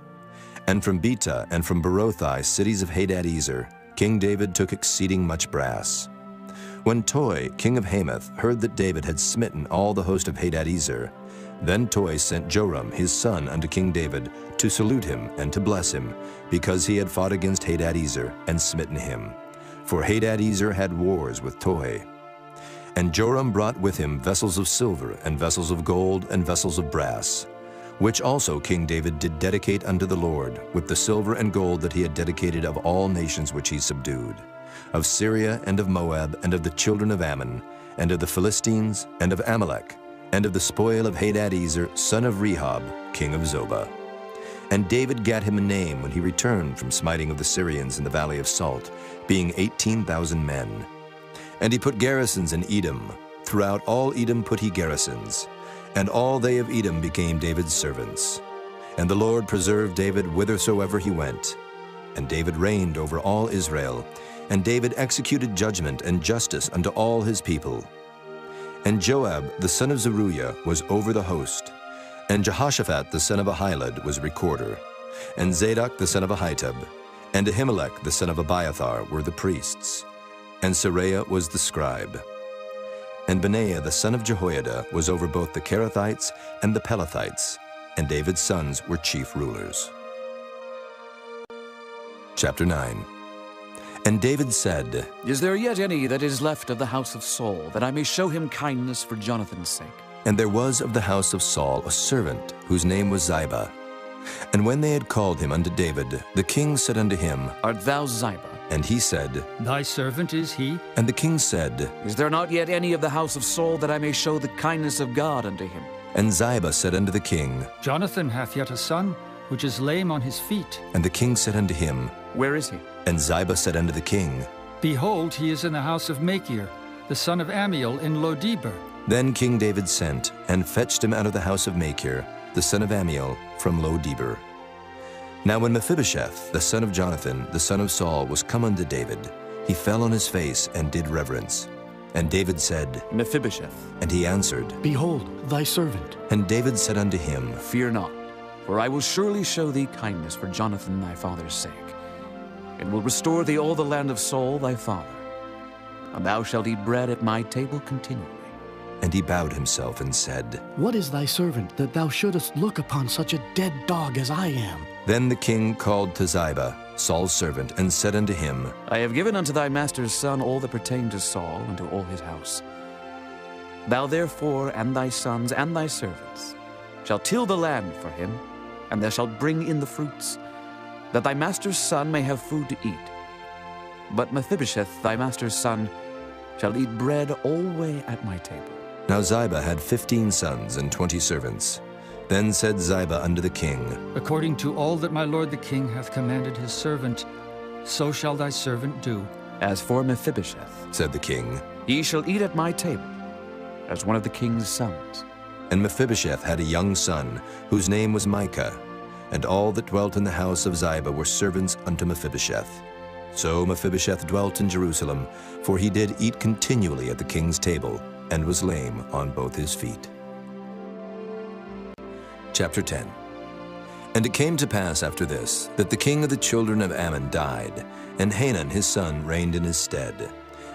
And from Betah and from Berothai, cities of Hadadezer, King David took exceeding much brass. When Toi, king of Hamath, heard that David had smitten all the host of Hadadezer, then Toi sent Joram his son unto King David to salute him and to bless him, because he had fought against Hadadezer and smitten him. For Hadadezer had wars with Toi. And Joram brought with him vessels of silver, and vessels of gold, and vessels of brass, which also King David did dedicate unto the Lord, with the silver and gold that he had dedicated of all nations which he subdued, of Syria, and of Moab, and of the children of Ammon, and of the Philistines, and of Amalek, and of the spoil of Hadadezer, son of Rehob, king of Zobah. And David gat him a name when he returned from smiting of the Syrians in the valley of Salt, being 18,000 men. And he put garrisons in Edom. Throughout all Edom put he garrisons. And all they of Edom became David's servants. And the Lord preserved David whithersoever he went. And David reigned over all Israel. And David executed judgment and justice unto all his people. And Joab the son of Zeruiah was over the host. And Jehoshaphat the son of Ahilud was recorder. And Zadok the son of Ahitub, and Ahimelech the son of Abiathar were the priests. And Seraiah was the scribe. And Benaiah the son of Jehoiada was over both the Kerethites and the Pelethites, and David's sons were chief rulers. Chapter 9. And David said, Is there yet any that is left of the house of Saul, that I may show him kindness for Jonathan's sake? And there was of the house of Saul a servant, whose name was Ziba. And when they had called him unto David, the king said unto him, Art thou Ziba? And he said, Thy servant is he. And the king said, Is there not yet any of the house of Saul, that I may show the kindness of God unto him? And Ziba said unto the king, Jonathan hath yet a son, which is lame on his feet. And the king said unto him, Where is he? And Ziba said unto the king, Behold, he is in the house of Machir, the son of Ammiel, in Lo-debar. Then King David sent, and fetched him out of the house of Machir, the son of Ammiel, from Lo-debar. Now when Mephibosheth, the son of Jonathan, the son of Saul, was come unto David, he fell on his face and did reverence. And David said, Mephibosheth. And he answered, Behold, thy servant. And David said unto him, Fear not, for I will surely show thee kindness for Jonathan thy father's sake. and will restore thee all the land of Saul thy father. And thou shalt eat bread at my table continually. And he bowed himself and said, What is thy servant, that thou shouldest look upon such a dead dog as I am? Then the king called to Ziba, Saul's servant, and said unto him, I have given unto thy master's son all that pertained to Saul and to all his house. Thou therefore and thy sons and thy servants shalt till the land for him, and thou shalt bring in the fruits, that thy master's son may have food to eat. But Mephibosheth, thy master's son, shall eat bread alway at my table. Now Ziba had 15 sons and 20 servants. Then said Ziba unto the king, According to all that my lord the king hath commanded his servant, so shall thy servant do. As for Mephibosheth, said the king, he shall eat at my table, as one of the king's sons. And Mephibosheth had a young son, whose name was Micah, and all that dwelt in the house of Ziba were servants unto Mephibosheth. So Mephibosheth dwelt in Jerusalem, for he did eat continually at the king's table, and was lame on both his feet. Chapter 10. And it came to pass after this, that the king of the children of Ammon died, and Hanun his son reigned in his stead.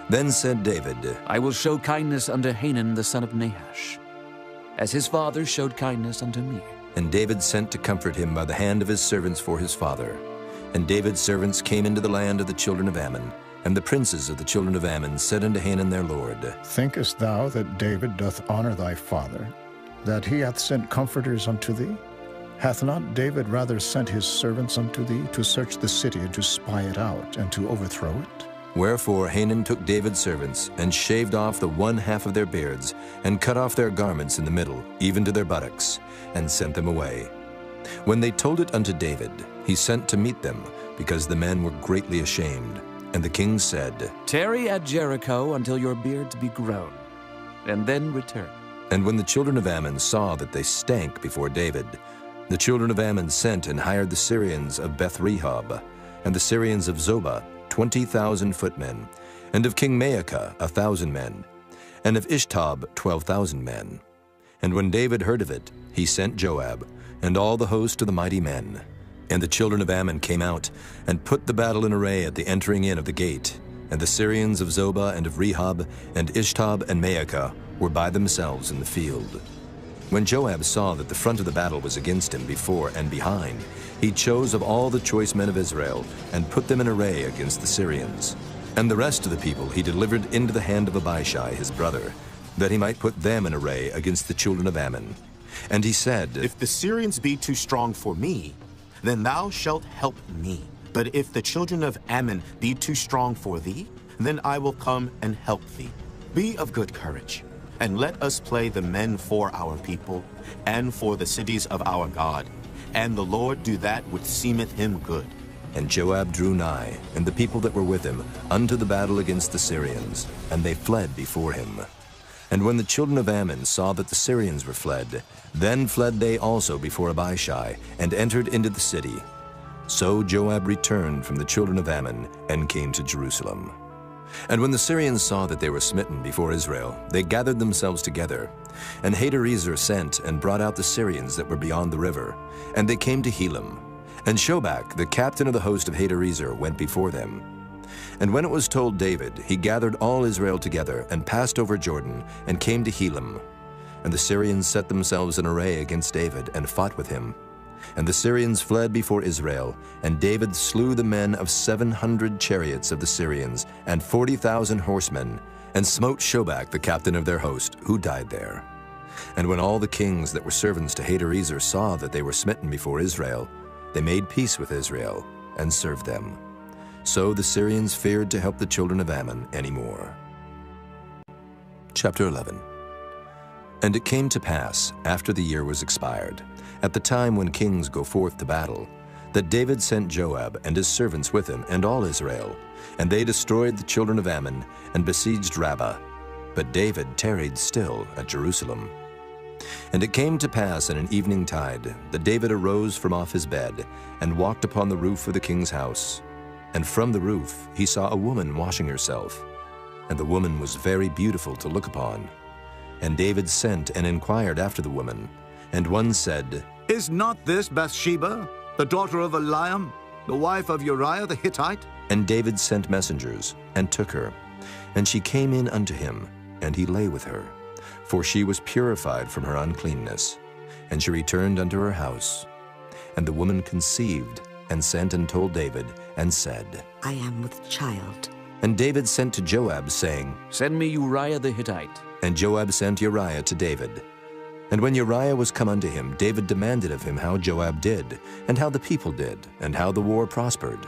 Then said David, I will show kindness unto Hanun the son of Nahash, as his father showed kindness unto me. And David sent to comfort him by the hand of his servants for his father. And David's servants came into the land of the children of Ammon, and the princes of the children of Ammon said unto Hanun their lord, Thinkest thou that David doth honor thy father, that he hath sent comforters unto thee? Hath not David rather sent his servants unto thee to search the city and to spy it out and to overthrow it? Wherefore Hanun took David's servants, and shaved off the one half of their beards, and cut off their garments in the middle, even to their buttocks, and sent them away. When they told it unto David, he sent to meet them, because the men were greatly ashamed. And the king said, Tarry at Jericho until your beards be grown, and then return. And when the children of Ammon saw that they stank before David, the children of Ammon sent and hired the Syrians of Beth-rehob, and the Syrians of Zobah, 20,000 footmen, and of King Maacah 1,000 men, and of Ishtob 12,000 men. And when David heard of it, he sent Joab, and all the host of the mighty men. And the children of Ammon came out, and put the battle in array at the entering in of the gate. And the Syrians of Zobah and of Rehob, and Ishtob and Maacah, were by themselves in the field. When Joab saw that the front of the battle was against him before and behind, he chose of all the choice men of Israel, and put them in array against the Syrians. And the rest of the people he delivered into the hand of Abishai his brother, that he might put them in array against the children of Ammon. And he said, If the Syrians be too strong for me, then thou shalt help me. But if the children of Ammon be too strong for thee, then I will come and help thee. Be of good courage, and let us play the men for our people, and for the cities of our God. And the Lord do that which seemeth him good. And Joab drew nigh, and the people that were with him, unto the battle against the Syrians, and they fled before him. And when the children of Ammon saw that the Syrians were fled, then fled they also before Abishai, and entered into the city. So Joab returned from the children of Ammon, and came to Jerusalem. And when the Syrians saw that they were smitten before Israel, they gathered themselves together. And Hadarezer sent and brought out the Syrians that were beyond the river, and they came to Helam. And Shobach, the captain of the host of Hadarezer, went before them. And when it was told David, he gathered all Israel together, and passed over Jordan, and came to Helam. And the Syrians set themselves in array against David, and fought with him. And the Syrians fled before Israel, and David slew the men of 700 chariots of the Syrians, and 40,000 horsemen, and smote Shobach the captain of their host, who died there. And when all the kings that were servants to Hadarezer saw that they were smitten before Israel, they made peace with Israel, and served them. So the Syrians feared to help the children of Ammon any more. Chapter 11. And it came to pass, after the year was expired, at the time when kings go forth to battle, that David sent Joab and his servants with him and all Israel, and they destroyed the children of Ammon and besieged Rabbah. But David tarried still at Jerusalem. And it came to pass in an evening tide that David arose from off his bed and walked upon the roof of the king's house. And from the roof he saw a woman washing herself, and the woman was very beautiful to look upon. And David sent and inquired after the woman, and one said, Is not this Bathsheba, the daughter of Eliam, the wife of Uriah the Hittite? And David sent messengers, and took her. And she came in unto him, and he lay with her. For she was purified from her uncleanness. And she returned unto her house. And the woman conceived, and sent and told David, and said, I am with child. And David sent to Joab, saying, Send me Uriah the Hittite. And Joab sent Uriah to David. And when Uriah was come unto him, David demanded of him how Joab did, and how the people did, and how the war prospered.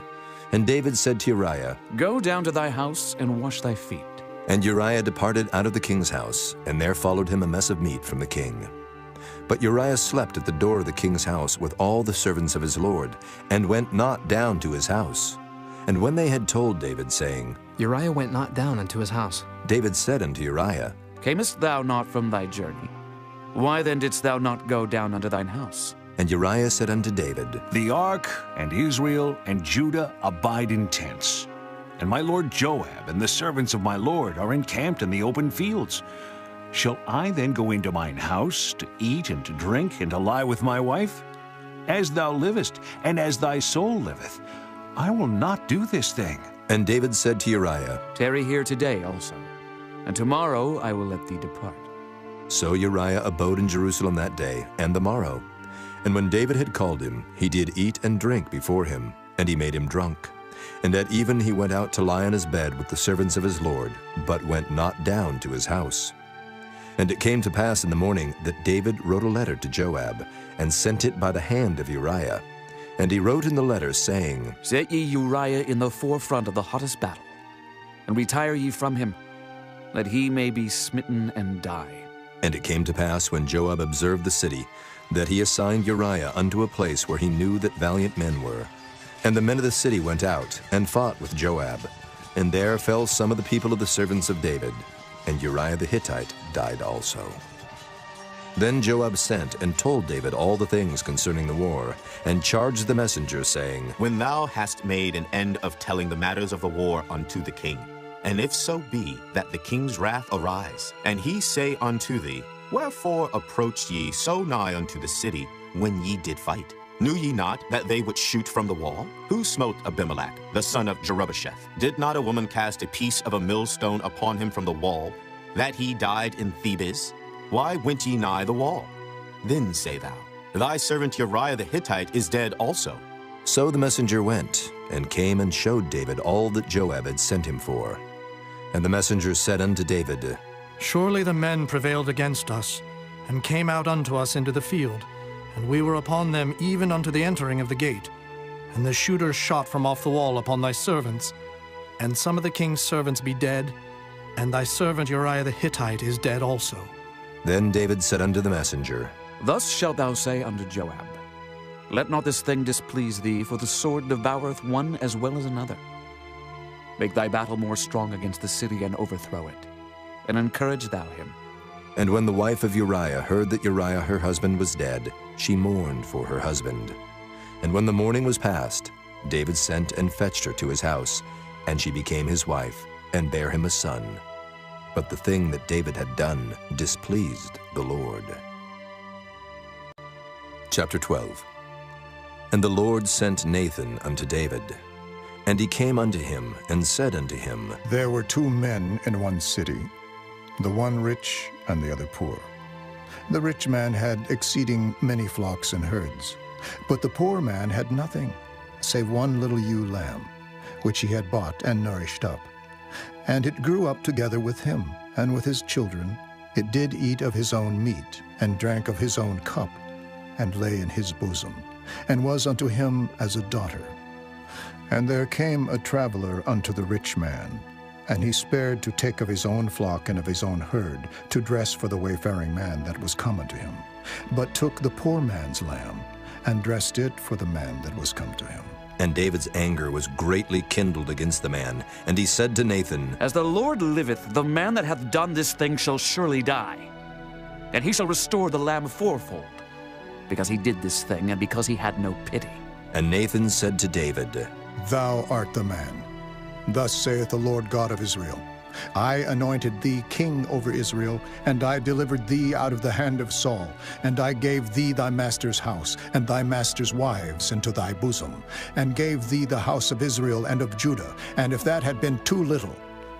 And David said to Uriah, Go down to thy house and wash thy feet. And Uriah departed out of the king's house, and there followed him a mess of meat from the king. But Uriah slept at the door of the king's house with all the servants of his lord, and went not down to his house. And when they had told David, saying, Uriah went not down unto his house, David said unto Uriah, Camest thou not from thy journey? Why then didst thou not go down unto thine house? And Uriah said unto David, The ark and Israel and Judah abide in tents, and my lord Joab and the servants of my lord are encamped in the open fields. Shall I then go into mine house to eat and to drink and to lie with my wife? As thou livest, and as thy soul liveth, I will not do this thing. And David said to Uriah, Tarry here today also, and tomorrow I will let thee depart. So Uriah abode in Jerusalem that day and the morrow. And when David had called him, he did eat and drink before him, and he made him drunk. And at even he went out to lie on his bed with the servants of his lord, but went not down to his house. And it came to pass in the morning that David wrote a letter to Joab, and sent it by the hand of Uriah. And he wrote in the letter, saying, Set ye Uriah in the forefront of the hottest battle, and retire ye from him, that he may be smitten and die. And it came to pass, when Joab observed the city, that he assigned Uriah unto a place where he knew that valiant men were. And the men of the city went out, and fought with Joab. And there fell some of the people of the servants of David, and Uriah the Hittite died also. Then Joab sent and told David all the things concerning the war, and charged the messenger, saying, When thou hast made an end of telling the matters of the war unto the king, and if so be that the king's wrath arise, and he say unto thee, Wherefore approached ye so nigh unto the city when ye did fight? Knew ye not that they would shoot from the wall? Who smote Abimelech, the son of Jerubbesheth? Did not a woman cast a piece of a millstone upon him from the wall, that he died in Thebes? Why went ye nigh the wall? Then say thou, Thy servant Uriah the Hittite is dead also. So the messenger went, and came and showed David all that Joab had sent him for. And the messenger said unto David, Surely the men prevailed against us, and came out unto us into the field, and we were upon them even unto the entering of the gate. And the shooters shot from off the wall upon thy servants, and some of the king's servants be dead, and thy servant Uriah the Hittite is dead also. Then David said unto the messenger, Thus shalt thou say unto Joab, Let not this thing displease thee, for the sword devoureth one as well as another. Make thy battle more strong against the city, and overthrow it, and encourage thou him. And when the wife of Uriah heard that Uriah her husband was dead, she mourned for her husband. And when the mourning was past, David sent and fetched her to his house, and she became his wife, and bare him a son. But the thing that David had done displeased the Lord. Chapter 12. And the Lord sent Nathan unto David. And he came unto him, and said unto him, There were 2 men in one city, the one rich and the other poor. The rich man had exceeding many flocks and herds, but the poor man had nothing, save one little ewe lamb, which he had bought and nourished up. And it grew up together with him, and with his children. It did eat of his own meat, and drank of his own cup, and lay in his bosom, and was unto him as a daughter. And there came a traveler unto the rich man, and he spared to take of his own flock and of his own herd, to dress for the wayfaring man that was come unto him, but took the poor man's lamb, and dressed it for the man that was come to him. And David's anger was greatly kindled against the man, and he said to Nathan, As the Lord liveth, the man that hath done this thing shall surely die, and he shall restore the lamb fourfold, because he did this thing, and because he had no pity. And Nathan said to David, Thou art the man. Thus saith the Lord God of Israel, I anointed thee king over Israel, and I delivered thee out of the hand of Saul, and I gave thee thy master's house, and thy master's wives into thy bosom, and gave thee the house of Israel and of Judah. And if that had been too little,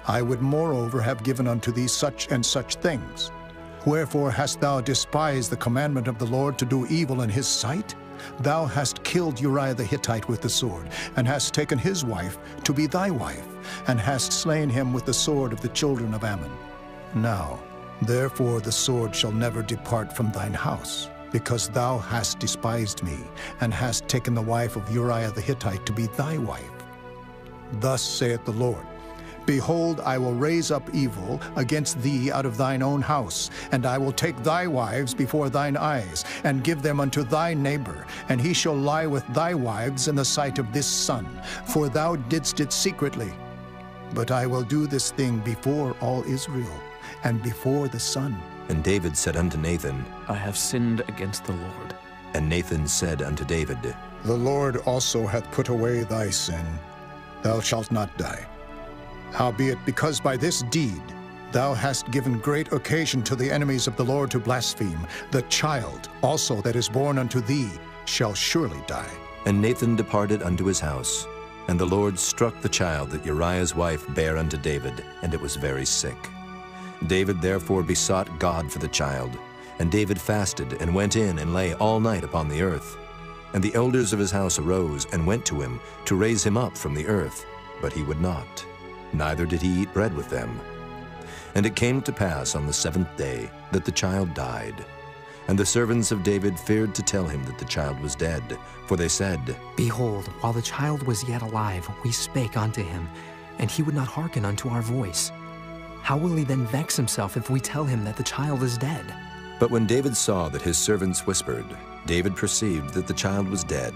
I would moreover have given unto thee such and such things. Wherefore hast thou despised the commandment of the Lord to do evil in his sight? Thou hast killed Uriah the Hittite with the sword, and hast taken his wife to be thy wife, and hast slain him with the sword of the children of Ammon. Now, therefore the sword shall never depart from thine house, because thou hast despised me, and hast taken the wife of Uriah the Hittite to be thy wife. Thus saith the Lord, Behold, I will raise up evil against thee out of thine own house, and I will take thy wives before thine eyes, and give them unto thy neighbor, and he shall lie with thy wives in the sight of this sun, for thou didst it secretly. But I will do this thing before all Israel, and before the sun. And David said unto Nathan, I have sinned against the Lord. And Nathan said unto David, The Lord also hath put away thy sin. Thou shalt not die. Howbeit, because by this deed thou hast given great occasion to the enemies of the Lord to blaspheme, the child also that is born unto thee shall surely die. And Nathan departed unto his house. And the Lord struck the child that Uriah's wife bare unto David, and it was very sick. David therefore besought God for the child. And David fasted, and went in, and lay all night upon the earth. And the elders of his house arose, and went to him, to raise him up from the earth. But he would not, neither did he eat bread with them. And it came to pass on the 7th day that the child died. And the servants of David feared to tell him that the child was dead, for they said, Behold, while the child was yet alive, we spake unto him, and he would not hearken unto our voice. How will he then vex himself if we tell him that the child is dead? But when David saw that his servants whispered, David perceived that the child was dead.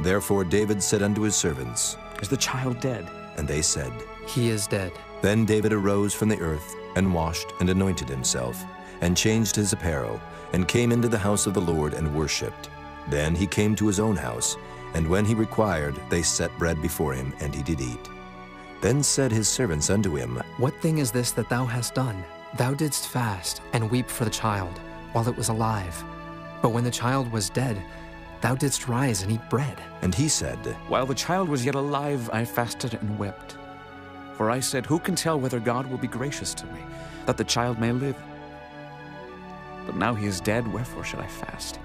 Therefore David said unto his servants, Is the child dead? And they said, He is dead. Then David arose from the earth, and washed and anointed himself, and changed his apparel, and came into the house of the Lord and worshipped. Then he came to his own house, and when he required, they set bread before him, and he did eat. Then said his servants unto him, What thing is this that thou hast done? Thou didst fast, and weep for the child, while it was alive. But when the child was dead, thou didst rise and eat bread. And he said, While the child was yet alive, I fasted and wept. For I said, Who can tell whether God will be gracious to me, that the child may live? But now he is dead, wherefore should I fast?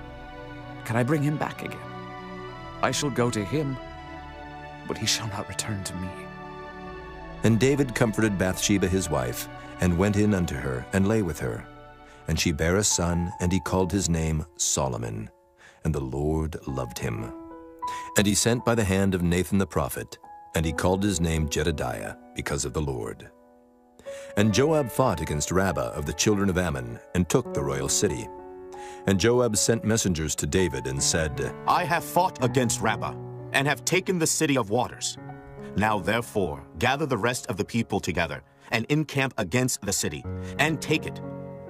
Can I bring him back again? I shall go to him, but he shall not return to me. And David comforted Bathsheba his wife, and went in unto her, and lay with her. And she bare a son, and he called his name Solomon. And the Lord loved him. And he sent by the hand of Nathan the prophet, and he called his name Jedediah, because of the Lord. And Joab fought against Rabbah of the children of Ammon, and took the royal city. And Joab sent messengers to David, and said, I have fought against Rabbah, and have taken the city of waters. Now therefore gather the rest of the people together, and encamp against the city, and take it,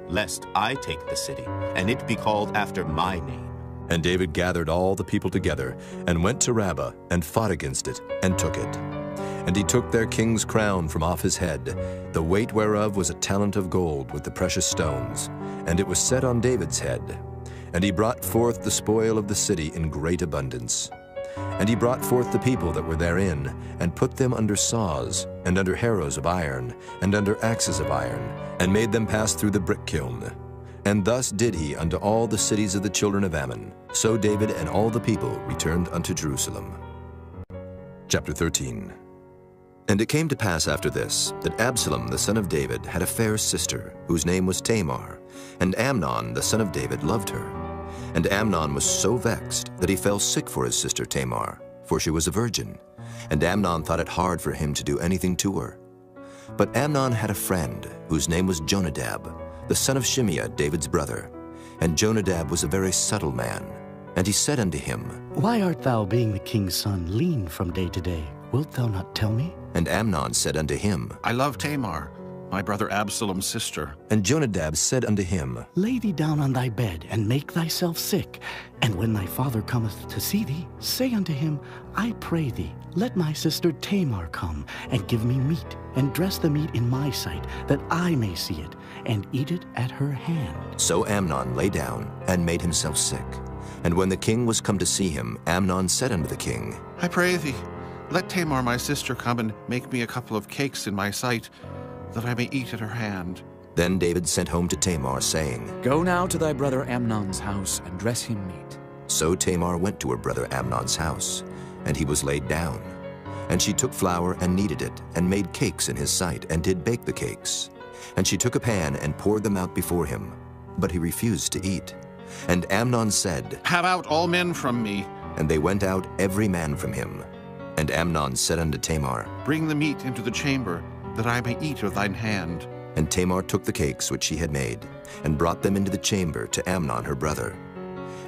lest I take the city, and it be called after my name. And David gathered all the people together, and went to Rabbah, and fought against it, and took it. And he took their king's crown from off his head, the weight whereof was a talent of gold with the precious stones, and it was set on David's head. And he brought forth the spoil of the city in great abundance. And he brought forth the people that were therein, and put them under saws, and under harrows of iron, and under axes of iron, and made them pass through the brick kiln. And thus did he unto all the cities of the children of Ammon. So David and all the people returned unto Jerusalem. Chapter 13. And it came to pass after this, that Absalom the son of David had a fair sister, whose name was Tamar, and Amnon the son of David loved her. And Amnon was so vexed that he fell sick for his sister Tamar, for she was a virgin. And Amnon thought it hard for him to do anything to her. But Amnon had a friend, whose name was Jonadab, the son of Shimeah, David's brother. And Jonadab was a very subtle man. And he said unto him, Why art thou, being the king's son, lean from day to day? Wilt thou not tell me? And Amnon said unto him, I love Tamar, my brother Absalom's sister. And Jonadab said unto him, Lay thee down on thy bed, and make thyself sick. And when thy father cometh to see thee, say unto him, I pray thee, let my sister Tamar come, and give me meat, and dress the meat in my sight, that I may see it, and eat it at her hand. So Amnon lay down, and made himself sick. And when the king was come to see him, Amnon said unto the king, I pray thee, let Tamar my sister come and make me a couple of cakes in my sight, that I may eat at her hand. Then David sent home to Tamar, saying, Go now to thy brother Amnon's house, and dress him meat. So Tamar went to her brother Amnon's house, and he was laid down. And she took flour and kneaded it, and made cakes in his sight, and did bake the cakes. And she took a pan and poured them out before him, but he refused to eat. And Amnon said, Have out all men from me. And they went out every man from him. And Amnon said unto Tamar, Bring the meat into the chamber, that I may eat of thine hand. And Tamar took the cakes which she had made, and brought them into the chamber to Amnon her brother.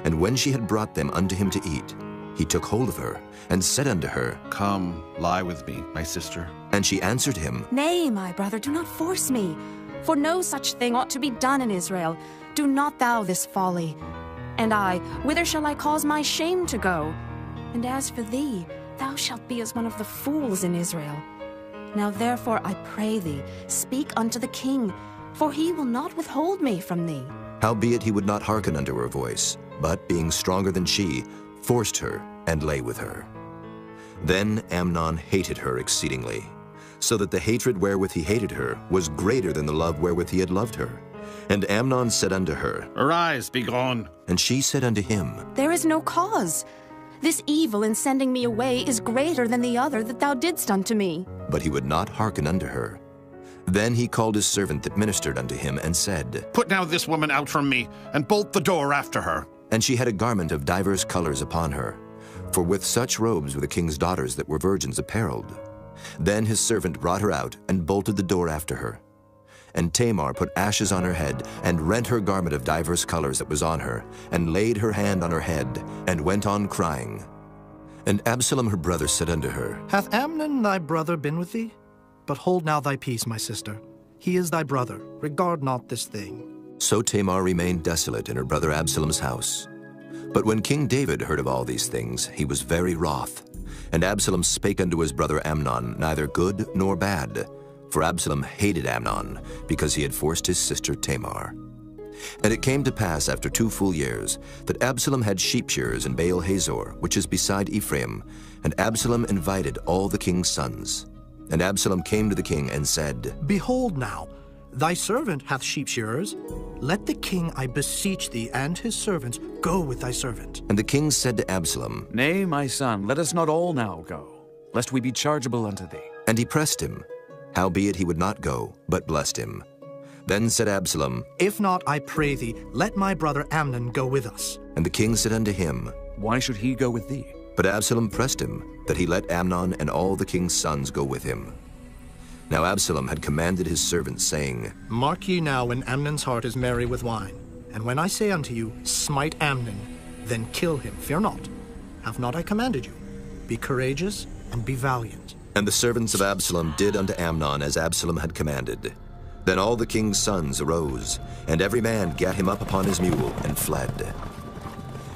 And when she had brought them unto him to eat, he took hold of her, and said unto her, Come, lie with me, my sister. And she answered him, Nay, my brother, do not force me, for no such thing ought to be done in Israel. Do not thou this folly. And I, whither shall I cause my shame to go? And as for thee, thou shalt be as one of the fools in Israel. Now therefore I pray thee, speak unto the king, for he will not withhold me from thee. Howbeit he would not hearken unto her voice, but, being stronger than she, forced her, and lay with her. Then Amnon hated her exceedingly, so that the hatred wherewith he hated her was greater than the love wherewith he had loved her. And Amnon said unto her, Arise, be gone. And she said unto him, There is no cause. This evil in sending me away is greater than the other that thou didst unto me. But he would not hearken unto her. Then he called his servant that ministered unto him, and said, Put now this woman out from me, and bolt the door after her. And she had a garment of divers colors upon her, for with such robes were the king's daughters that were virgins apparelled. Then his servant brought her out, and bolted the door after her. And Tamar put ashes on her head, and rent her garment of divers colors that was on her, and laid her hand on her head, and went on crying. And Absalom her brother said unto her, Hath Amnon thy brother been with thee? But hold now thy peace, my sister. He is thy brother. Regard not this thing. So Tamar remained desolate in her brother Absalom's house. But when King David heard of all these things, he was very wroth. And Absalom spake unto his brother Amnon neither good nor bad. For Absalom hated Amnon, because he had forced his sister Tamar. And it came to pass after 2 full years, that Absalom had sheep shearers in Baal Hazor, which is beside Ephraim. And Absalom invited all the king's sons. And Absalom came to the king and said, Behold now, thy servant hath sheep shearers. Let the king, I beseech thee, and his servants go with thy servant. And the king said to Absalom, Nay, my son, let us not all now go, lest we be chargeable unto thee. And he pressed him. Howbeit he would not go, but blessed him. Then said Absalom, If not, I pray thee, let my brother Amnon go with us. And the king said unto him, Why should he go with thee? But Absalom pressed him, that he let Amnon and all the king's sons go with him. Now Absalom had commanded his servants, saying, Mark ye now when Amnon's heart is merry with wine. And when I say unto you, Smite Amnon, then kill him, fear not. Have not I commanded you? Be courageous and be valiant. And the servants of Absalom did unto Amnon as Absalom had commanded. Then all the king's sons arose, and every man gat him up upon his mule, and fled.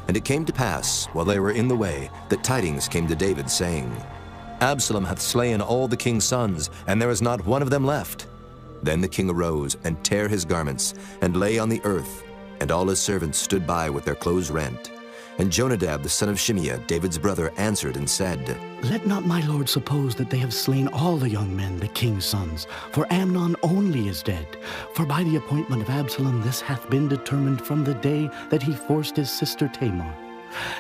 And it came to pass, while they were in the way, that tidings came to David, saying, Absalom hath slain all the king's sons, and there is not one of them left. Then the king arose, and tare his garments, and lay on the earth, and all his servants stood by with their clothes rent. And Jonadab the son of Shimeah, David's brother, answered and said, Let not my lord suppose that they have slain all the young men, the king's sons, for Amnon only is dead. For by the appointment of Absalom this hath been determined from the day that he forced his sister Tamar.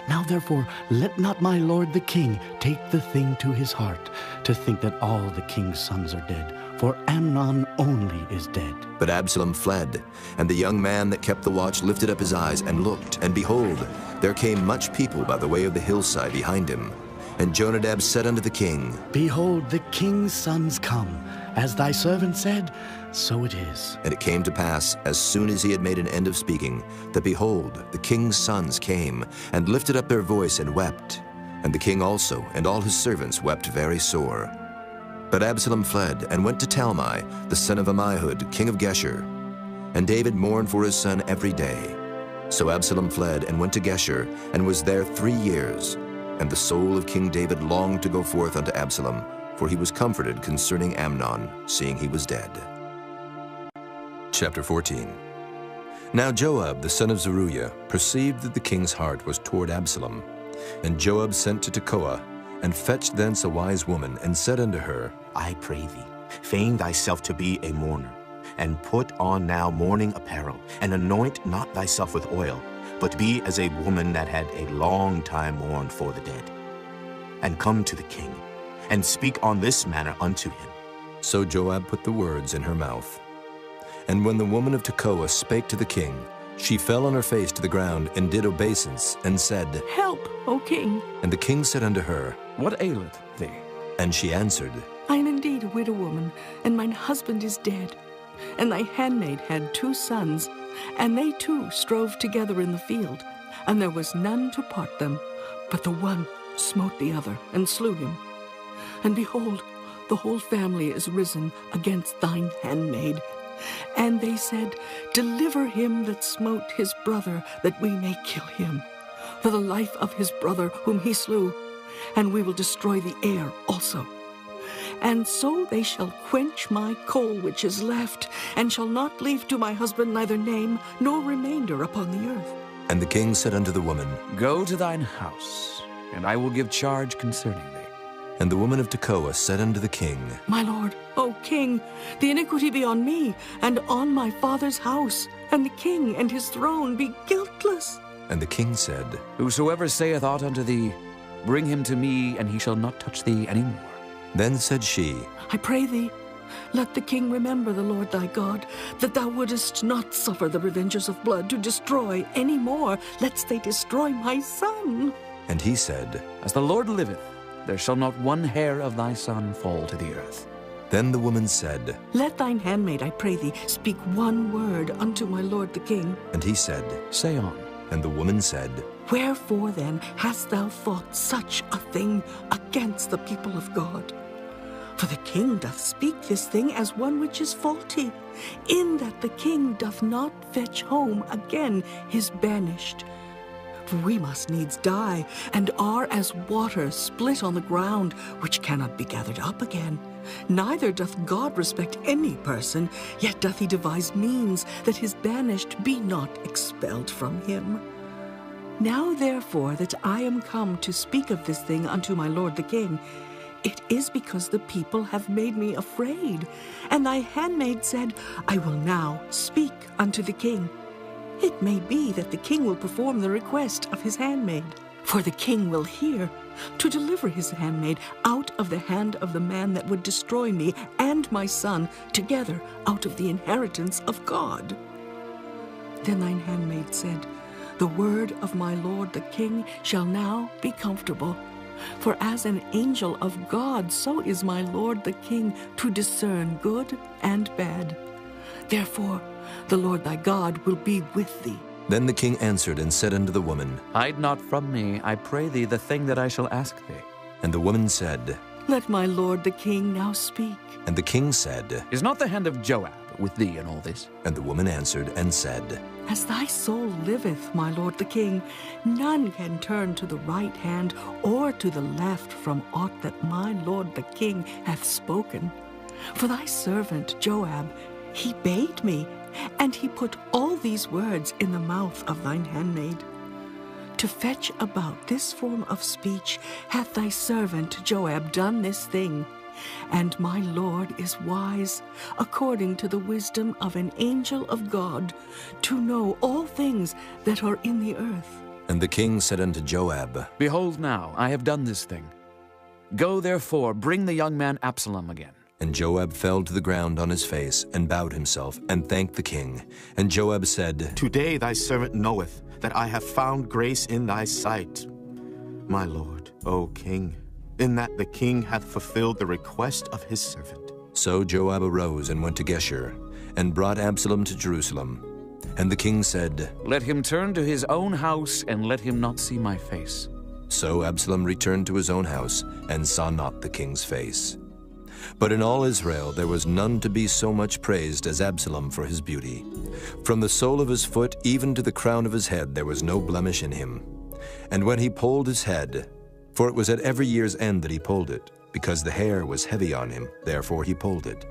Now therefore let not my lord the king take the thing to his heart, to think that all the king's sons are dead, for Amnon only is dead. But Absalom fled, and the young man that kept the watch lifted up his eyes and looked, and behold, there came much people by the way of the hillside behind him. And Jonadab said unto the king, Behold, the king's sons come. As thy servant said, so it is. And it came to pass, as soon as he had made an end of speaking, that behold, the king's sons came, and lifted up their voice and wept. And the king also, and all his servants, wept very sore. But Absalom fled and went to Talmai, the son of Ammihud, king of Geshur. And David mourned for his son every day. So Absalom fled and went to Geshur, and was there 3 years. And the soul of King David longed to go forth unto Absalom, for he was comforted concerning Amnon, seeing he was dead. Chapter 14. Now Joab, the son of Zeruiah, perceived that the king's heart was toward Absalom. And Joab sent to Tekoa, and fetched thence a wise woman, and said unto her, I pray thee, feign thyself to be a mourner, and put on now mourning apparel, and anoint not thyself with oil, but be as a woman that had a long time mourned for the dead. And come to the king, and speak on this manner unto him. So Joab put the words in her mouth. And when the woman of Tekoa spake to the king, she fell on her face to the ground, and did obeisance, and said, Help, O king. And the king said unto her, What aileth thee? And she answered, I am indeed a widow woman, and mine husband is dead. And thy handmaid had 2 sons, and they too strove together in the field, and there was none to part them, but the one smote the other, and slew him. And behold, the whole family is risen against thine handmaid. And they said, Deliver him that smote his brother, that we may kill him, for the life of his brother whom he slew, and we will destroy the heir also. And so they shall quench my coal which is left, and shall not leave to my husband neither name nor remainder upon the earth. And the king said unto the woman, Go to thine house, and I will give charge concerning thee. And the woman of Tekoa said unto the king, My lord, O king, the iniquity be on me, and on my father's house, and the king and his throne be guiltless. And the king said, Whosoever saith aught unto thee, bring him to me, and he shall not touch thee any more. Then said she, I pray thee, let the king remember the Lord thy God, that thou wouldest not suffer the revengers of blood to destroy any more, lest they destroy my son. And he said, As the Lord liveth, there shall not one hair of thy son fall to the earth. Then the woman said, Let thine handmaid, I pray thee, speak one word unto my lord the king. And he said, Say on. And the woman said, Wherefore then hast thou thought such a thing against the people of God? For the king doth speak this thing as one which is faulty, in that the king doth not fetch home again his banished. For we must needs die, and are as water split on the ground, which cannot be gathered up again. Neither doth God respect any person, yet doth he devise means that his banished be not expelled from him. Now therefore that I am come to speak of this thing unto my lord the king, it is because the people have made me afraid. And thy handmaid said, I will now speak unto the king. It may be that the king will perform the request of his handmaid. For the king will hear, to deliver his handmaid out of the hand of the man that would destroy me and my son together out of the inheritance of God. Then thine handmaid said, The word of my lord the king shall now be comfortable. For as an angel of God, so is my lord the king to discern good and bad. Therefore, the Lord thy God will be with thee. Then the king answered and said unto the woman, Hide not from me, I pray thee, the thing that I shall ask thee. And the woman said, Let my lord the king now speak. And the king said, Is not the hand of Joab with thee in all this? And the woman answered and said, As thy soul liveth, my lord the king, none can turn to the right hand or to the left from aught that my lord the king hath spoken. For thy servant Joab, he bade me, and he put all these words in the mouth of thine handmaid. To fetch about this form of speech hath thy servant Joab done this thing. And my lord is wise, according to the wisdom of an angel of God, to know all things that are in the earth. And the king said unto Joab, Behold now, I have done this thing. Go therefore, bring the young man Absalom again. And Joab fell to the ground on his face, and bowed himself, and thanked the king. And Joab said, Today thy servant knoweth that I have found grace in thy sight, my lord, O king, in that the king hath fulfilled the request of his servant. So Joab arose and went to Geshur, and brought Absalom to Jerusalem. And the king said, Let him turn to his own house, and let him not see my face. So Absalom returned to his own house, and saw not the king's face. But in all Israel there was none to be so much praised as Absalom for his beauty. From the sole of his foot even to the crown of his head there was no blemish in him. And when he polled his head, for it was at every year's end that he polled it, because the hair was heavy on him, therefore he polled it.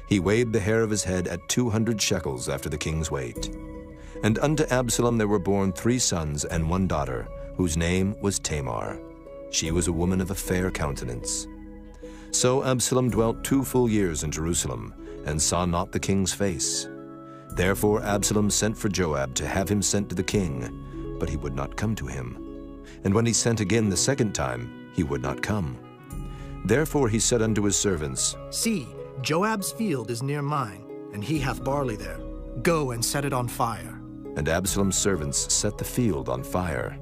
He weighed the hair of his head at 200 shekels after the king's weight. And unto Absalom there were born 3 sons and 1 daughter, whose name was Tamar. She was a woman of a fair countenance. So Absalom dwelt 2 full years in Jerusalem, and saw not the king's face. Therefore Absalom sent for Joab to have him sent to the king, but he would not come to him. And when he sent again the 2nd time, he would not come. Therefore he said unto his servants, See, Joab's field is near mine, and he hath barley there. Go and set it on fire. And Absalom's servants set the field on fire.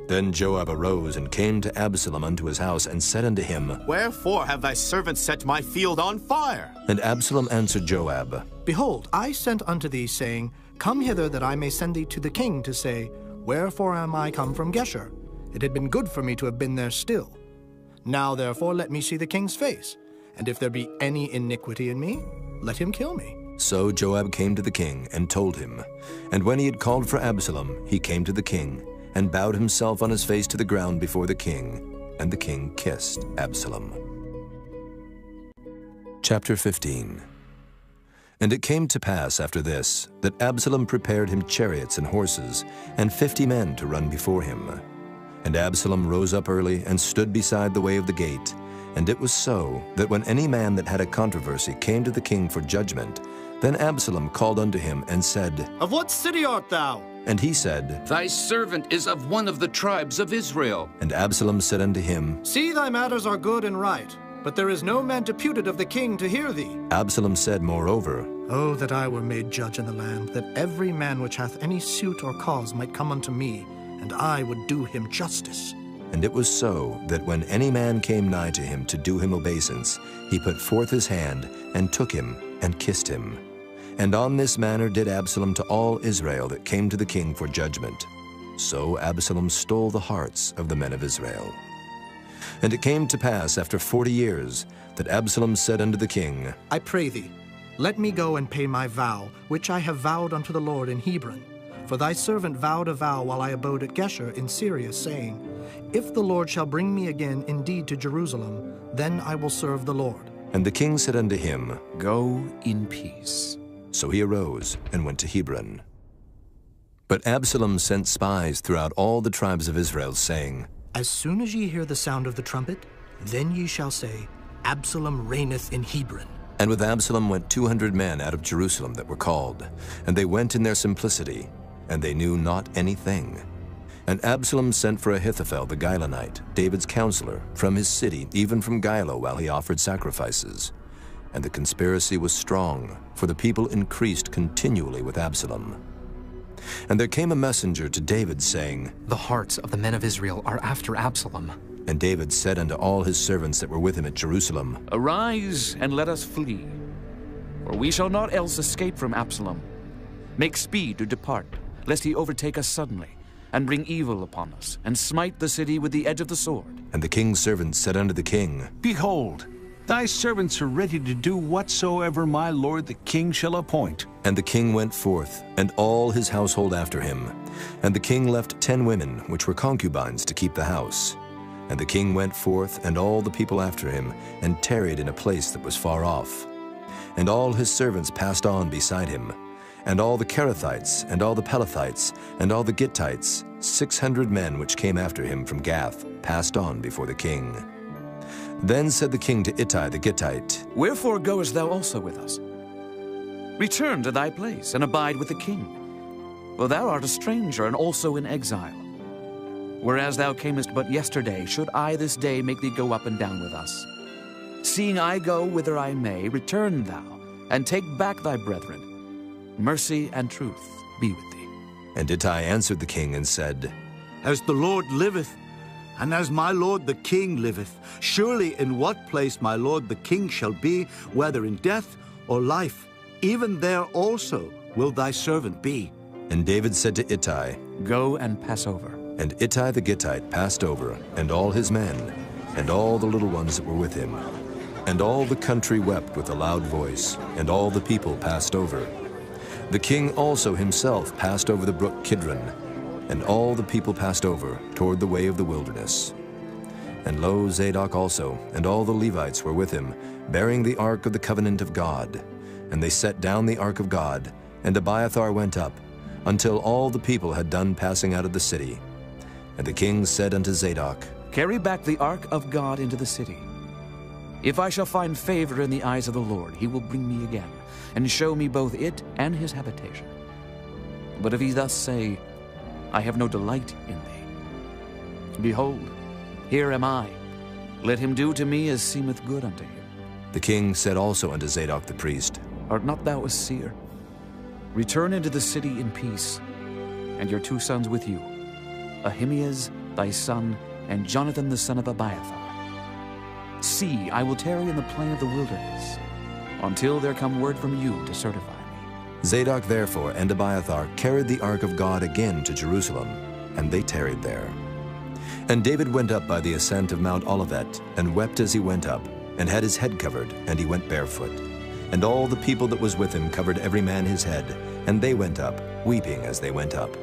Then Joab arose and came to Absalom unto his house, and said unto him, Wherefore have thy servants set my field on fire? And Absalom answered Joab, Behold, I sent unto thee, saying, Come hither, that I may send thee to the king, to say, Wherefore am I come from Geshur? It had been good for me to have been there still. Now therefore let me see the king's face, and if there be any iniquity in me, let him kill me. So Joab came to the king, and told him. And when he had called for Absalom, he came to the king, and bowed himself on his face to the ground before the king, and the king kissed Absalom. Chapter 15. And it came to pass after this, that Absalom prepared him chariots and horses, and 50 men to run before him. And Absalom rose up early, and stood beside the way of the gate. And it was so, that when any man that had a controversy came to the king for judgment, then Absalom called unto him, and said, Of what city art thou? And he said, Thy servant is of one of the tribes of Israel. And Absalom said unto him, See, thy matters are good and right, but there is no man deputed of the king to hear thee. Absalom said moreover, Oh, that I were made judge in the land, that every man which hath any suit or cause might come unto me, and I would do him justice. And it was so, that when any man came nigh to him to do him obeisance, he put forth his hand, and took him, and kissed him. And on this manner did Absalom to all Israel that came to the king for judgment. So Absalom stole the hearts of the men of Israel. And it came to pass after 40 years, that Absalom said unto the king, I pray thee, let me go and pay my vow, which I have vowed unto the Lord in Hebron. For thy servant vowed a vow while I abode at Geshur in Syria, saying, If the Lord shall bring me again indeed to Jerusalem, then I will serve the Lord. And the king said unto him, Go in peace. So he arose and went to Hebron. But Absalom sent spies throughout all the tribes of Israel, saying, As soon as ye hear the sound of the trumpet, then ye shall say, Absalom reigneth in Hebron. And with Absalom went 200 men out of Jerusalem that were called, and they went in their simplicity, and they knew not anything. And Absalom sent for Ahithophel the Gilonite, David's counselor, from his city, even from Gilo, while he offered sacrifices. And the conspiracy was strong, for the people increased continually with Absalom. And there came a messenger to David, saying, The hearts of the men of Israel are after Absalom. And David said unto all his servants that were with him at Jerusalem, Arise, and let us flee, for we shall not else escape from Absalom. Make speed to depart, lest he overtake us suddenly, and bring evil upon us, and smite the city with the edge of the sword. And the king's servants said unto the king, Behold, thy servants are ready to do whatsoever my lord the king shall appoint. And the king went forth, and all his household after him. And the king left 10 women, which were concubines, to keep the house. And the king went forth, and all the people after him, and tarried in a place that was far off. And all his servants passed on beside him. And all the Kerethites, and all the Pelethites, and all the Gittites, 600 men which came after him from Gath, passed on before the king. Then said the king to Ittai the Gittite, Wherefore goest thou also with us? Return to thy place, and abide with the king. For thou art a stranger, and also in exile. Whereas thou camest but yesterday, should I this day make thee go up and down with us? Seeing I go whither I may, return thou, and take back thy brethren. Mercy and truth be with thee. And Ittai answered the king and said, As the Lord liveth, and as my lord the king liveth, surely in what place my lord the king shall be, whether in death or life, even there also will thy servant be. And David said to Ittai, Go and pass over. And Ittai the Gittite passed over, and all his men, and all the little ones that were with him. And all the country wept with a loud voice, and all the people passed over. The king also himself passed over the brook Kidron, and all the people passed over toward the way of the wilderness. And lo, Zadok also, and all the Levites were with him, bearing the ark of the covenant of God. And they set down the ark of God, and Abiathar went up, until all the people had done passing out of the city. And the king said unto Zadok, Carry back the ark of God into the city. If I shall find favor in the eyes of the Lord, he will bring me again, and show me both it and his habitation. But if he thus say, I have no delight in thee, behold, here am I. Let him do to me as seemeth good unto him. The king said also unto Zadok the priest, Art not thou a seer? Return into the city in peace, and your 2 sons with you, Ahimaaz thy son, and Jonathan the son of Abiathar. See, I will tarry in the plain of the wilderness, until there come word from you to certify me. Zadok therefore and Abiathar carried the ark of God again to Jerusalem, and they tarried there. And David went up by the ascent of Mount Olivet, and wept as he went up, and had his head covered, and he went barefoot. And all the people that was with him covered every man his head, and they went up, weeping as they went up.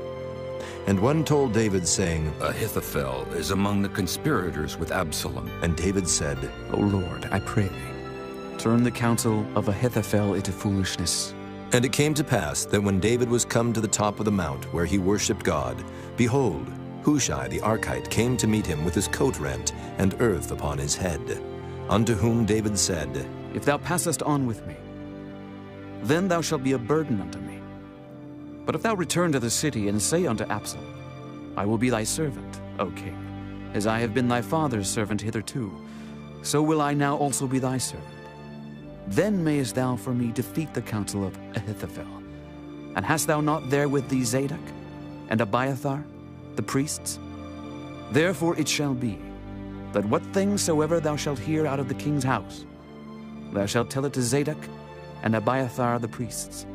And one told David, saying, Ahithophel is among the conspirators with Absalom. And David said, O Lord, I pray thee, turn the counsel of Ahithophel into foolishness. And it came to pass that when David was come to the top of the mount where he worshipped God, behold, Hushai the Archite came to meet him with his coat rent and earth upon his head. Unto whom David said, If thou passest on with me, then thou shalt be a burden unto me. But if thou return to the city and say unto Absalom, I will be thy servant, O king, as I have been thy father's servant hitherto, so will I now also be thy servant. Then mayest thou for me defeat the counsel of Ahithophel. And hast thou not there with thee Zadok and Abiathar, the priests? Therefore it shall be, that what things soever thou shalt hear out of the king's house, thou shalt tell it to Zadok and Abiathar the priests.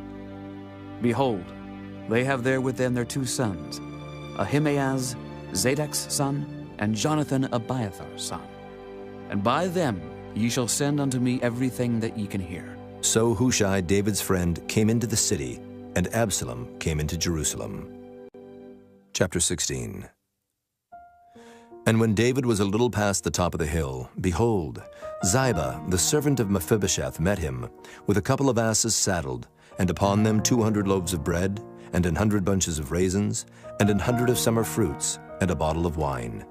Behold, they have there with them their 2 sons, Ahimaaz, Zadok's son, and Jonathan, Abiathar's son. And by them ye shall send unto me everything that ye can hear. So Hushai, David's friend, came into the city, and Absalom came into Jerusalem. Chapter 16. And when David was a little past the top of the hill, behold, Ziba, the servant of Mephibosheth, met him, with a couple of asses saddled, and upon them 200 loaves of bread, and 100 bunches of raisins, and 100 of summer fruits, and a bottle of wine.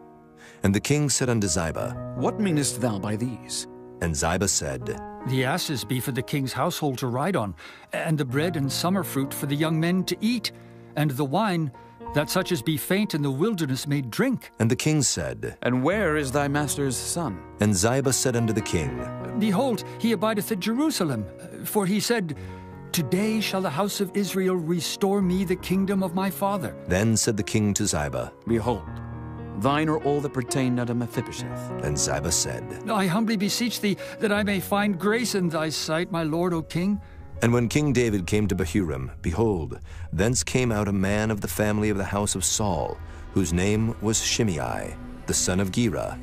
And the king said unto Ziba, What meanest thou by these? And Ziba said, The asses be for the king's household to ride on, and the bread and summer fruit for the young men to eat, and the wine, that such as be faint in the wilderness may drink. And the king said, And where is thy master's son? And Ziba said unto the king, Behold, he abideth at Jerusalem, for he said, Today shall the house of Israel restore me the kingdom of my father. Then said the king to Ziba, Behold, thine are all that pertain unto Mephibosheth. And Ziba said, I humbly beseech thee that I may find grace in thy sight, my lord, O king. And when King David came to Bahurim, behold, thence came out a man of the family of the house of Saul, whose name was Shimei, the son of Gera.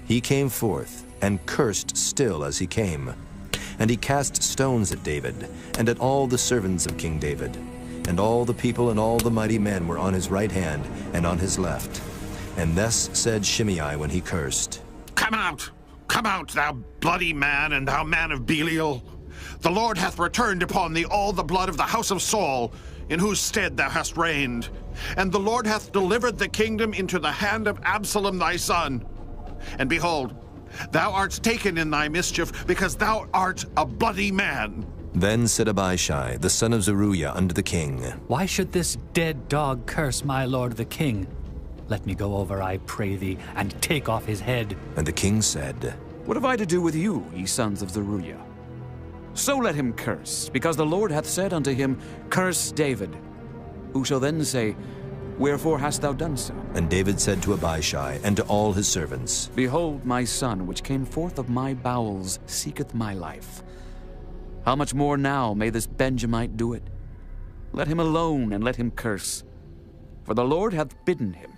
He came forth, and cursed still as he came. And he cast stones at David, and at all the servants of King David. And all the people and all the mighty men were on his right hand and on his left. And thus said Shimei when he cursed, Come out, thou bloody man, and thou man of Belial. The Lord hath returned upon thee all the blood of the house of Saul, in whose stead thou hast reigned. And the Lord hath delivered the kingdom into the hand of Absalom thy son. And behold, thou art taken in thy mischief, because thou art a bloody man. Then said Abishai, the son of Zeruiah, unto the king, Why should this dead dog curse my lord the king? Let me go over, I pray thee, and take off his head. And the king said, What have I to do with you, ye sons of Zeruiah? So let him curse, because the Lord hath said unto him, Curse David. Who shall then say, Wherefore hast thou done so? And David said to Abishai and to all his servants, Behold, my son, which came forth of my bowels, seeketh my life. How much more now may this Benjamite do it? Let him alone, and let him curse. For the Lord hath bidden him.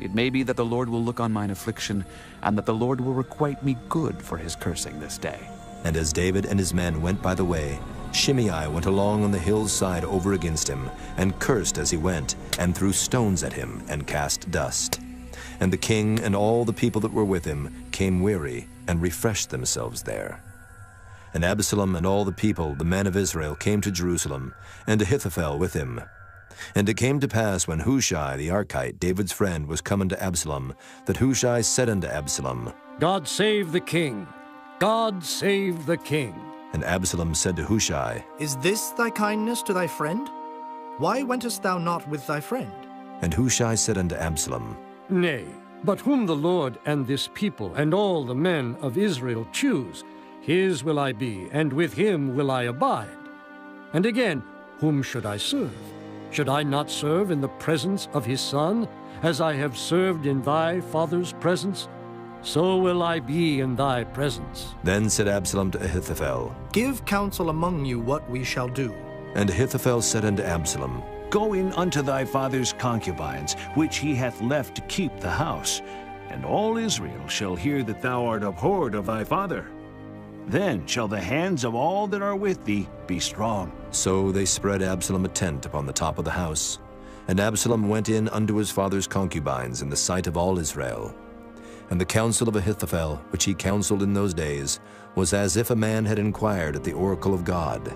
It may be that the Lord will look on mine affliction, and that the Lord will requite me good for his cursing this day. And as David and his men went by the way, Shimei went along on the hill's side over against him, and cursed as he went, and threw stones at him, and cast dust. And the king and all the people that were with him came weary, and refreshed themselves there. And Absalom and all the people, the men of Israel, came to Jerusalem, and Ahithophel with him. And it came to pass, when Hushai the Archite, David's friend, was come unto Absalom, that Hushai said unto Absalom, God save the king! God save the king! And Absalom said to Hushai, Is this thy kindness to thy friend? Why wentest thou not with thy friend? And Hushai said unto Absalom, Nay, but whom the Lord and this people and all the men of Israel choose, his will I be, and with him will I abide. And again, whom should I serve? Should I not serve in the presence of his son, as I have served in thy father's presence? So will I be in thy presence. Then said Absalom to Ahithophel, Give counsel among you what we shall do. And Ahithophel said unto Absalom, Go in unto thy father's concubines, which he hath left to keep the house, and all Israel shall hear that thou art abhorred of thy father. Then shall the hands of all that are with thee be strong. So they spread Absalom a tent upon the top of the house. And Absalom went in unto his father's concubines in the sight of all Israel. And the counsel of Ahithophel, which he counseled in those days, was as if a man had inquired at the oracle of God.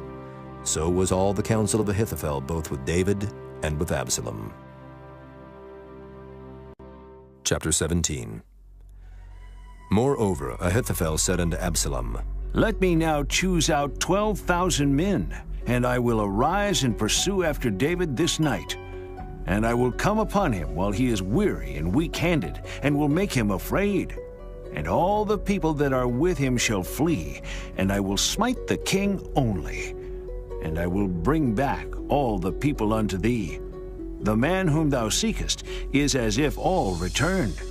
So was all the counsel of Ahithophel, both with David and with Absalom. Chapter 17. Moreover, Ahithophel said unto Absalom, Let me now choose out 12,000 men, and I will arise and pursue after David this night. And I will come upon him while he is weary and weak-handed, and will make him afraid. And all the people that are with him shall flee, and I will smite the king only. And I will bring back all the people unto thee. The man whom thou seekest is as if all returned.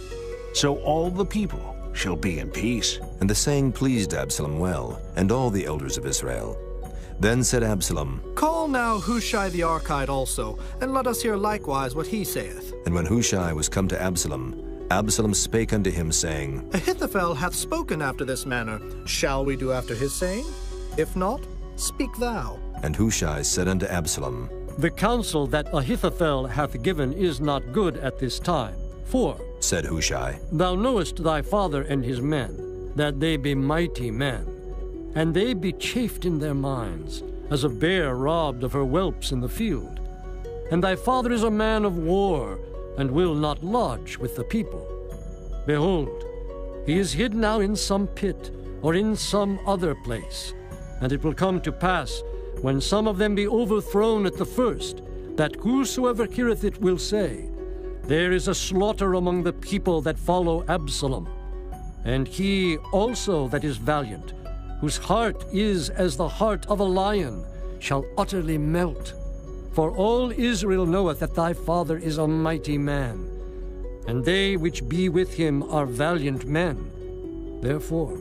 So all the people shall be in peace. And the saying pleased Absalom well, and all the elders of Israel. Then said Absalom, Call now Hushai the Archite also, and let us hear likewise what he saith. And when Hushai was come to Absalom, Absalom spake unto him, saying, Ahithophel hath spoken after this manner. Shall we do after his saying? If not, speak thou. And Hushai said unto Absalom, The counsel that Ahithophel hath given is not good at this time. For, said Hushai, Thou knowest thy father and his men, that they be mighty men, and they be chafed in their minds, as a bear robbed of her whelps in the field. And thy father is a man of war, and will not lodge with the people. Behold, he is hid now in some pit, or in some other place. And it will come to pass, when some of them be overthrown at the first, that whosoever heareth it will say, There is a slaughter among the people that follow Absalom. And he also that is valiant, whose heart is as the heart of a lion, shall utterly melt. For all Israel knoweth that thy father is a mighty man, and they which be with him are valiant men. Therefore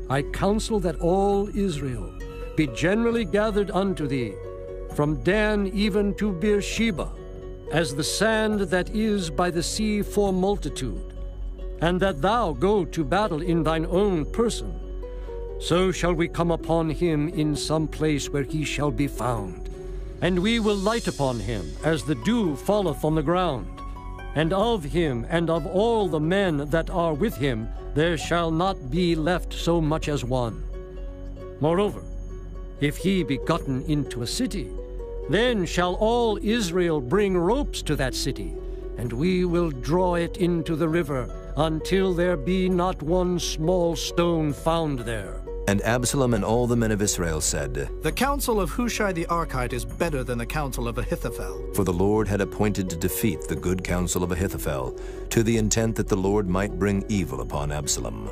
I counsel that all Israel be generally gathered unto thee, from Dan even to Beersheba, as the sand that is by the sea for multitude, and that thou go to battle in thine own person. So shall we come upon him in some place where he shall be found. And we will light upon him as the dew falleth on the ground. And of him and of all the men that are with him there shall not be left so much as one. Moreover, if he be gotten into a city, then shall all Israel bring ropes to that city, and we will draw it into the river until there be not one small stone found there. And Absalom and all the men of Israel said, The counsel of Hushai the Archite is better than the counsel of Ahithophel. For the Lord had appointed to defeat the good counsel of Ahithophel, to the intent that the Lord might bring evil upon Absalom.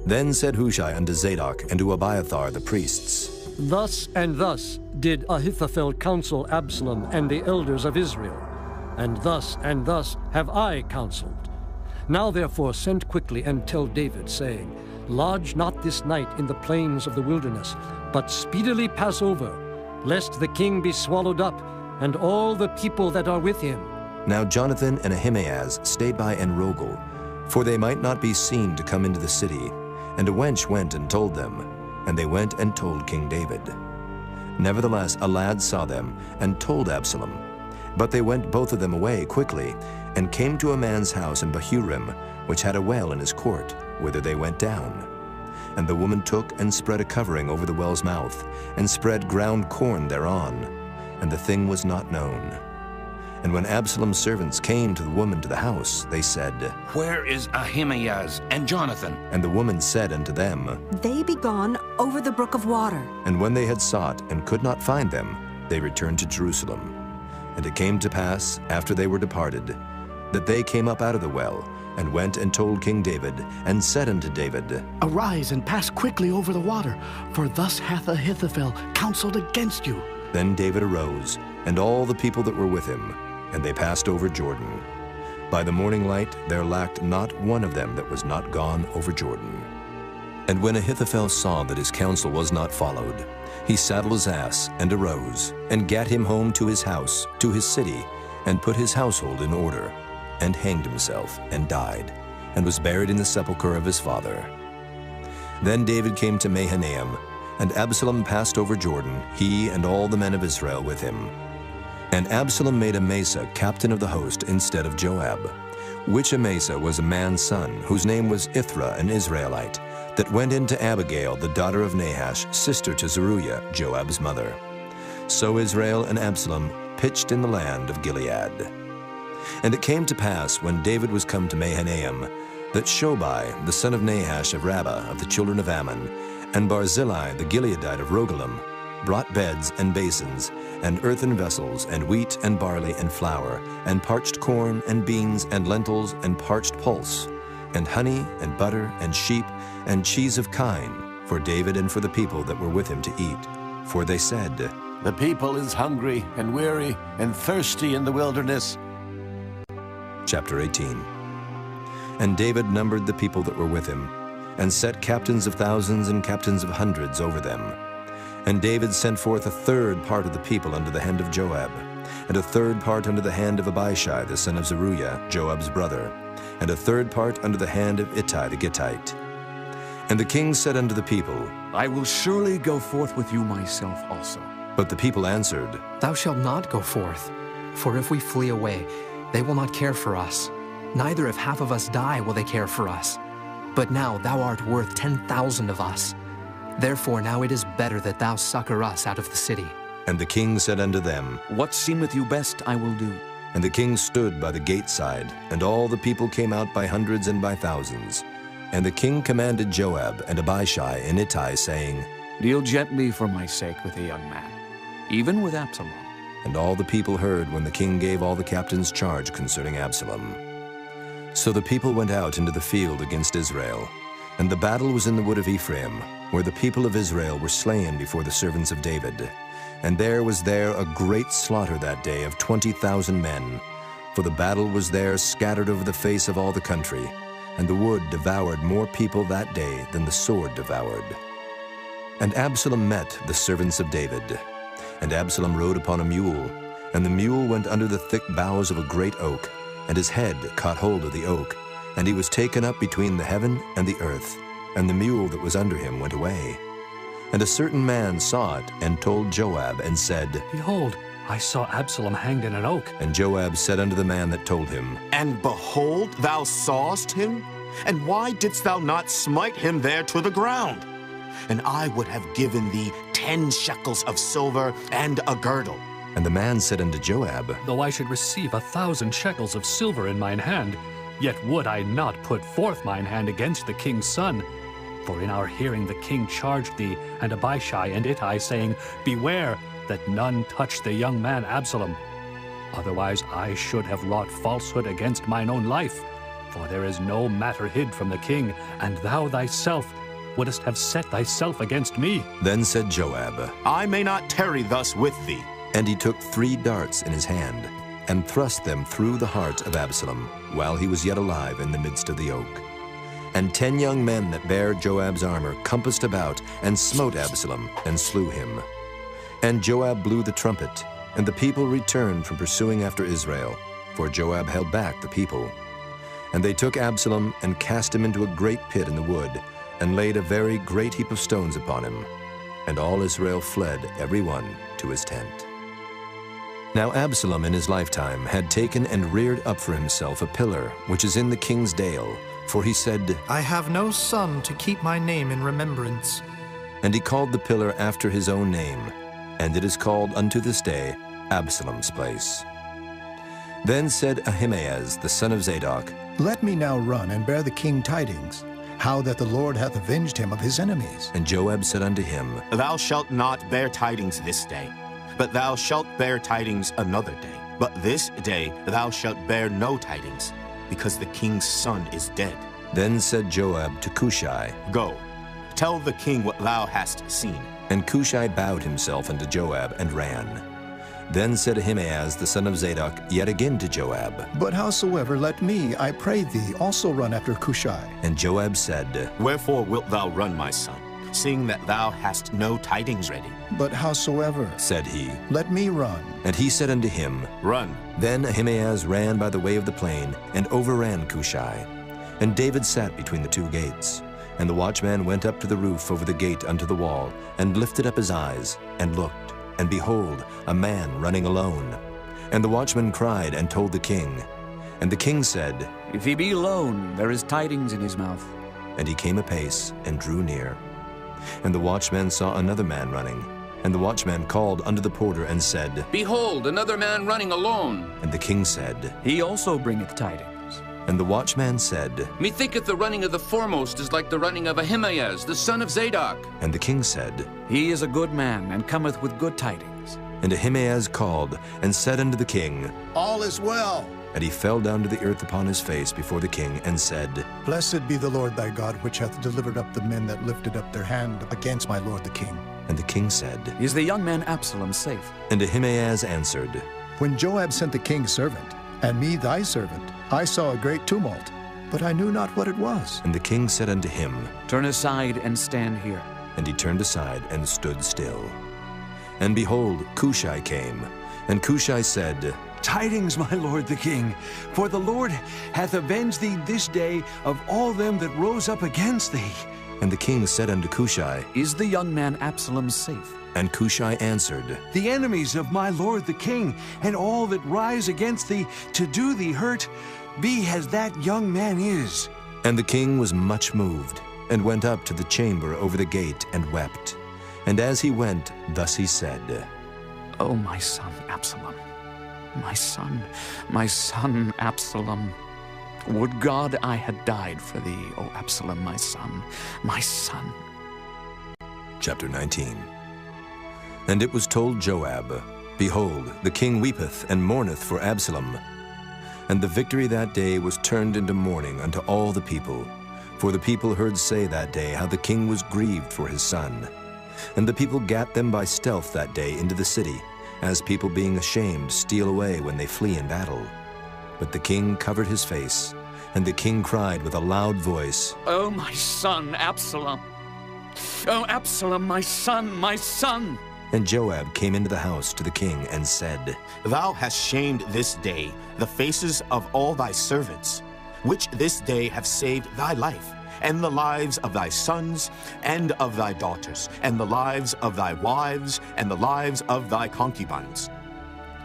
Then said Hushai unto Zadok and to Abiathar the priests, Thus and thus did Ahithophel counsel Absalom and the elders of Israel, and thus have I counseled. Now therefore send quickly and tell David, saying, Lodge not this night in the plains of the wilderness, but speedily pass over, lest the king be swallowed up, and all the people that are with him. Now Jonathan and Ahimaaz stayed by Enrogel, for they might not be seen to come into the city. And a wench went and told them, and they went and told King David. Nevertheless, a lad saw them and told Absalom. But they went both of them away quickly, and came to a man's house in Bahurim, which had a well in his court, whither they went down. And the woman took and spread a covering over the well's mouth, and spread ground corn thereon, and the thing was not known. And when Absalom's servants came to the woman to the house, they said, Where is Ahimaaz and Jonathan? And the woman said unto them, They be gone over the brook of water. And when they had sought and could not find them, they returned to Jerusalem. And it came to pass, after they were departed, that they came up out of the well, and went and told King David, and said unto David, Arise and pass quickly over the water, for thus hath Ahithophel counseled against you. Then David arose, and all the people that were with him, and they passed over Jordan. By the morning light there lacked not one of them that was not gone over Jordan. And when Ahithophel saw that his counsel was not followed, he saddled his ass, and arose, and gat him home to his house, to his city, and put his household in order, and hanged himself, and died, and was buried in the sepulchre of his father. Then David came to Mahanaim, and Absalom passed over Jordan, he and all the men of Israel with him. And Absalom made Amasa captain of the host instead of Joab, which Amasa was a man's son, whose name was Ithra, an Israelite, that went in to Abigail, the daughter of Nahash, sister to Zeruiah, Joab's mother. So Israel and Absalom pitched in the land of Gilead. And it came to pass, when David was come to Mahanaim, that Shobai, the son of Nahash of Rabbah of the children of Ammon, and Barzillai, the Gileadite of Rogelim, brought beds and basins, and earthen vessels, and wheat and barley and flour, and parched corn and beans and lentils and parched pulse, and honey and butter and sheep and cheese of kine, for David and for the people that were with him to eat. For they said, The people is hungry and weary and thirsty in the wilderness. Chapter 18. And David numbered the people that were with him, and set captains of thousands and captains of hundreds over them. And David sent forth a third part of the people under the hand of Joab, and a third part under the hand of Abishai the son of Zeruiah, Joab's brother, and a third part under the hand of Ittai the Gittite. And the king said unto the people, I will surely go forth with you myself also. But the people answered, Thou shalt not go forth, for if we flee away, they will not care for us. Neither if half of us die will they care for us. But now thou art worth 10,000 of us. Therefore now it is better that thou succor us out of the city. And the king said unto them, What seemeth you best I will do. And the king stood by the gate side, and all the people came out by hundreds and by thousands. And the king commanded Joab and Abishai and Ittai, saying, Deal gently for my sake with the young man, even with Absalom. And all the people heard when the king gave all the captains charge concerning Absalom. So the people went out into the field against Israel. And the battle was in the wood of Ephraim, where the people of Israel were slain before the servants of David. And there was a great slaughter that day of 20,000 men. For the battle was there scattered over the face of all the country, and the wood devoured more people that day than the sword devoured. And Absalom met the servants of David. And Absalom rode upon a mule, and the mule went under the thick boughs of a great oak, and his head caught hold of the oak, and he was taken up between the heaven and the earth, and the mule that was under him went away. And a certain man saw it, and told Joab, and said, Behold, I saw Absalom hanged in an oak. And Joab said unto the man that told him, And behold, thou sawest him? And why didst thou not smite him there to the ground? And I would have given thee 10 shekels of silver and a girdle. And the man said unto Joab, Though I should receive 1,000 shekels of silver in mine hand, yet would I not put forth mine hand against the king's son. For in our hearing the king charged thee, and Abishai and Ittai, saying, Beware that none touch the young man Absalom. Otherwise I should have wrought falsehood against mine own life. For there is no matter hid from the king, and thou thyself wouldest have set thyself against me. Then said Joab, I may not tarry thus with thee. And he took 3 darts in his hand, and thrust them through the heart of Absalom, while he was yet alive in the midst of the oak. And 10 young men that bare Joab's armor compassed about, and smote Absalom, and slew him. And Joab blew the trumpet, and the people returned from pursuing after Israel, for Joab held back the people. And they took Absalom and cast him into a great pit in the wood, and laid a very great heap of stones upon him. And all Israel fled, every one to his tent. Now Absalom in his lifetime had taken and reared up for himself a pillar, which is in the king's dale, for he said, I have no son to keep my name in remembrance. And he called the pillar after his own name, and it is called unto this day Absalom's place. Then said Ahimaaz the son of Zadok, Let me now run and bear the king tidings, how that the Lord hath avenged him of his enemies. And Joab said unto him, Thou shalt not bear tidings this day, but thou shalt bear tidings another day. But this day thou shalt bear no tidings, because the king's son is dead. Then said Joab to Cushai, Go, tell the king what thou hast seen. And Cushai bowed himself unto Joab and ran. Then said Ahimaaz the son of Zadok yet again to Joab, But howsoever, let me, I pray thee, also run after Cushai. And Joab said, Wherefore wilt thou run, my son, seeing that thou hast no tidings ready? But howsoever, said he, let me run. And he said unto him, Run. Then Ahimaaz ran by the way of the plain, and overran Cushai. And David sat between the two gates. And the watchman went up to the roof over the gate unto the wall, and lifted up his eyes, and looked. And behold, a man running alone. And the watchman cried and told the king. And the king said, If he be alone, there is tidings in his mouth. And he came apace, and drew near. And the watchman saw another man running. And the watchman called unto the porter, and said, Behold, another man running alone. And the king said, He also bringeth tidings. And the watchman said, Methinketh the running of the foremost is like the running of Ahimaaz, the son of Zadok. And the king said, He is a good man, and cometh with good tidings. And Ahimaaz called, and said unto the king, All is well. And he fell down to the earth upon his face before the king, and said, Blessed be the Lord thy God, which hath delivered up the men that lifted up their hand against my lord the king. And the king said, Is the young man Absalom safe? And Ahimaaz answered, When Joab sent the king's servant, and me thy servant, I saw a great tumult, but I knew not what it was. And the king said unto him, Turn aside and stand here. And he turned aside and stood still. And behold, Cushai came. And Cushai said, Tidings, my lord the king, for the Lord hath avenged thee this day of all them that rose up against thee. And the king said unto Cushai, Is the young man Absalom safe? And Cushai answered, The enemies of my lord the king, and all that rise against thee to do thee hurt, be as that young man is. And the king was much moved, and went up to the chamber over the gate, and wept. And as he went, thus he said, O my son Absalom, my son Absalom. Would God I had died for thee, O Absalom, my son, my son. Chapter 19. And it was told Joab, Behold, the king weepeth and mourneth for Absalom. And the victory that day was turned into mourning unto all the people. For the people heard say that day how the king was grieved for his son. And the people gat them by stealth that day into the city, as people being ashamed steal away when they flee in battle. But the king covered his face, and the king cried with a loud voice, O my son Absalom! O Absalom, my son, my son! And Joab came into the house to the king and said, Thou hast shamed this day the faces of all thy servants, which this day have saved thy life, and the lives of thy sons, and of thy daughters, and the lives of thy wives, and the lives of thy concubines,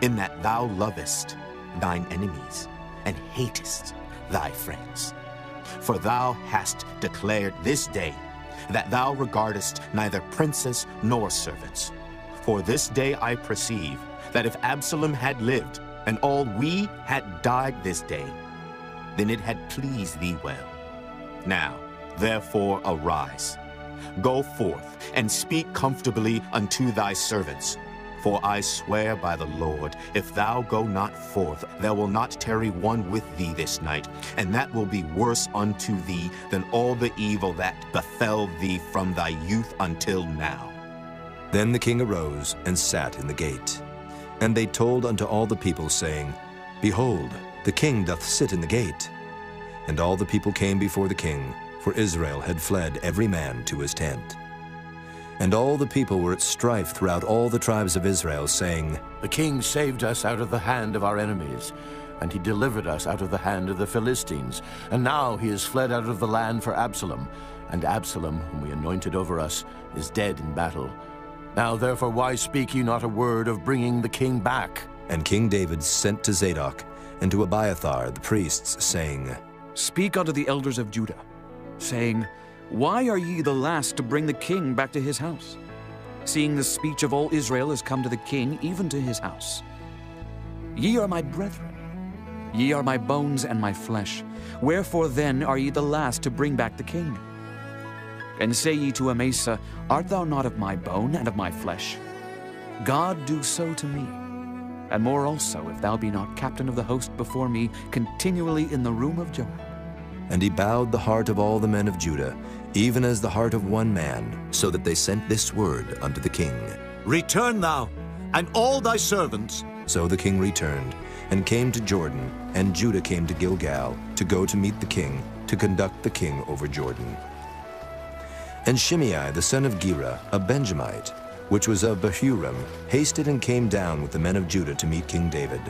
in that thou lovest thine enemies, and hatest thy friends. For thou hast declared this day that thou regardest neither princes nor servants. For this day I perceive that if Absalom had lived, and all we had died this day, then it had pleased thee well. Now, therefore, arise, go forth, and speak comfortably unto thy servants. For I swear by the Lord, if thou go not forth, there will not tarry one with thee this night, and that will be worse unto thee than all the evil that befell thee from thy youth until now. Then the king arose and sat in the gate. And they told unto all the people, saying, Behold, the king doth sit in the gate. And all the people came before the king, for Israel had fled every man to his tent. And all the people were at strife throughout all the tribes of Israel, saying, The king saved us out of the hand of our enemies, and he delivered us out of the hand of the Philistines. And now he is fled out of the land for Absalom, and Absalom, whom we anointed over us, is dead in battle. Now therefore why speak ye not a word of bringing the king back? And King David sent to Zadok and to Abiathar the priests, saying, Speak unto the elders of Judah, saying, Why are ye the last to bring the king back to his house, seeing the speech of all Israel is come to the king, even to his house? Ye are my brethren, ye are my bones and my flesh. Wherefore then are ye the last to bring back the king? And say ye to Amasa, Art thou not of my bone and of my flesh? God do so to me, and more also, if thou be not captain of the host before me continually in the room of Joab. And he bowed the heart of all the men of Judah, even as the heart of one man, so that they sent this word unto the king. Return thou, and all thy servants. So the king returned, and came to Jordan, and Judah came to Gilgal, to go to meet the king, to conduct the king over Jordan. And Shimei the son of Gera, a Benjamite, which was of Bahurim, hasted and came down with the men of Judah to meet King David.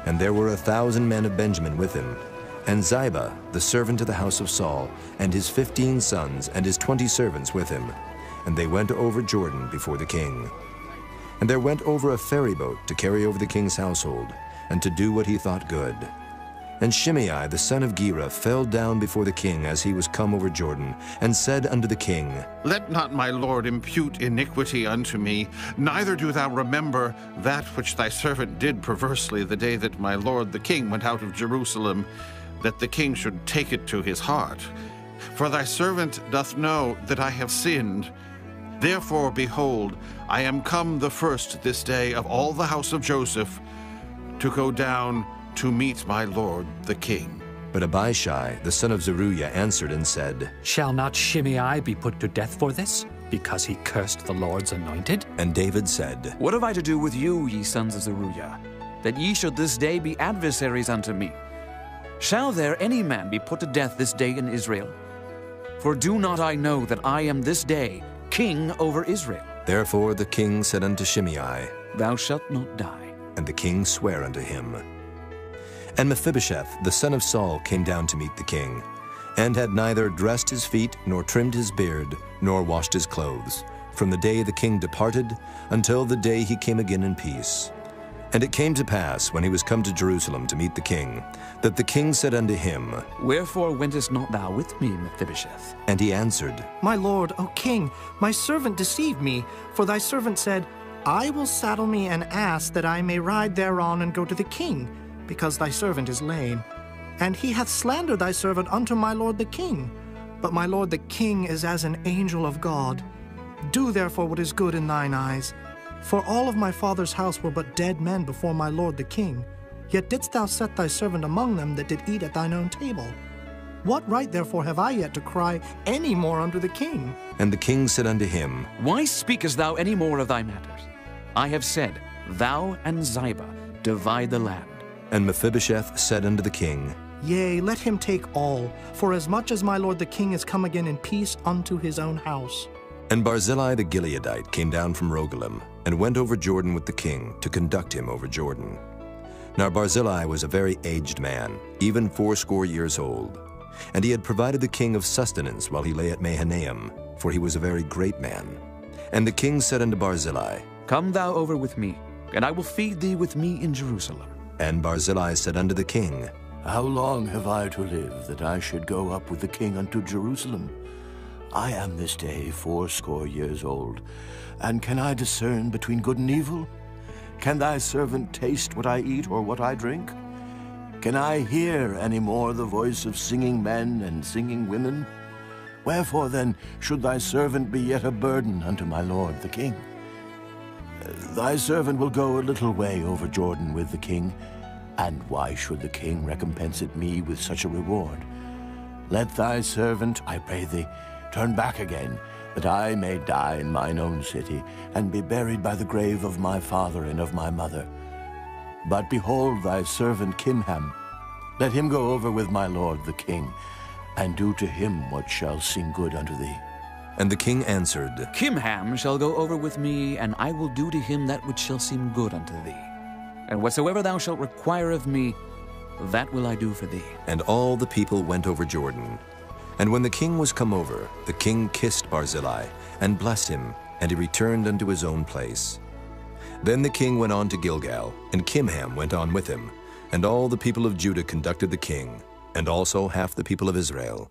And there were 1,000 men of Benjamin with him, and Ziba, the servant of the house of Saul, and his 15 sons, and his 20 servants with him. And they went over Jordan before the king. And there went over a ferry boat to carry over the king's household, and to do what he thought good. And Shimei the son of Gera fell down before the king as he was come over Jordan, and said unto the king, Let not my lord impute iniquity unto me, neither do thou remember that which thy servant did perversely the day that my lord the king went out of Jerusalem, that the king should take it to his heart. For thy servant doth know that I have sinned. Therefore, behold, I am come the first this day of all the house of Joseph to go down to meet my lord the king. But Abishai, the son of Zeruiah, answered and said, Shall not Shimei be put to death for this, because he cursed the Lord's anointed? And David said, What have I to do with you, ye sons of Zeruiah, that ye should this day be adversaries unto me? Shall there any man be put to death this day in Israel? For do not I know that I am this day king over Israel? Therefore the king said unto Shimei, Thou shalt not die. And the king sware unto him. And Mephibosheth, the son of Saul, came down to meet the king, and had neither dressed his feet, nor trimmed his beard, nor washed his clothes, from the day the king departed until the day he came again in peace. And it came to pass, when he was come to Jerusalem to meet the king, that the king said unto him, Wherefore wentest not thou with me, Mephibosheth? And he answered, My lord, O king, my servant deceived me, for thy servant said, I will saddle me an ass that I may ride thereon and go to the king, because thy servant is lame. And he hath slandered thy servant unto my lord the king. But my lord the king is as an angel of God. Do therefore what is good in thine eyes. For all of my father's house were but dead men before my lord the king. Yet didst thou set thy servant among them that did eat at thine own table. What right therefore have I yet to cry any more unto the king? And the king said unto him, Why speakest thou any more of thy matters? I have said, Thou and Ziba divide the land. And Mephibosheth said unto the king, Yea, let him take all, for as much as my lord the king is come again in peace unto his own house. And Barzillai the Gileadite came down from Rogelim, and went over Jordan with the king, to conduct him over Jordan. Now Barzillai was a very aged man, even 80 years old. And he had provided the king of sustenance while he lay at Mahanaim, for he was a very great man. And the king said unto Barzillai, Come thou over with me, and I will feed thee with me in Jerusalem. And Barzillai said unto the king, How long have I to live, that I should go up with the king unto Jerusalem? I am this day 80 years old, and can I discern between good and evil? Can thy servant taste what I eat or what I drink? Can I hear any more the voice of singing men and singing women? Wherefore then should thy servant be yet a burden unto my lord the king? Thy servant will go a little way over Jordan with the king, and why should the king recompense it me with such a reward? Let thy servant, I pray thee, turn back again, that I may die in mine own city, and be buried by the grave of my father and of my mother. But behold thy servant Kimham, let him go over with my lord the king, and do to him what shall seem good unto thee. And the king answered, Kimham shall go over with me, and I will do to him that which shall seem good unto thee. And whatsoever thou shalt require of me, that will I do for thee. And all the people went over Jordan. And when the king was come over, the king kissed Barzillai, and blessed him, and he returned unto his own place. Then the king went on to Gilgal, and Kimham went on with him, and all the people of Judah conducted the king, and also half the people of Israel.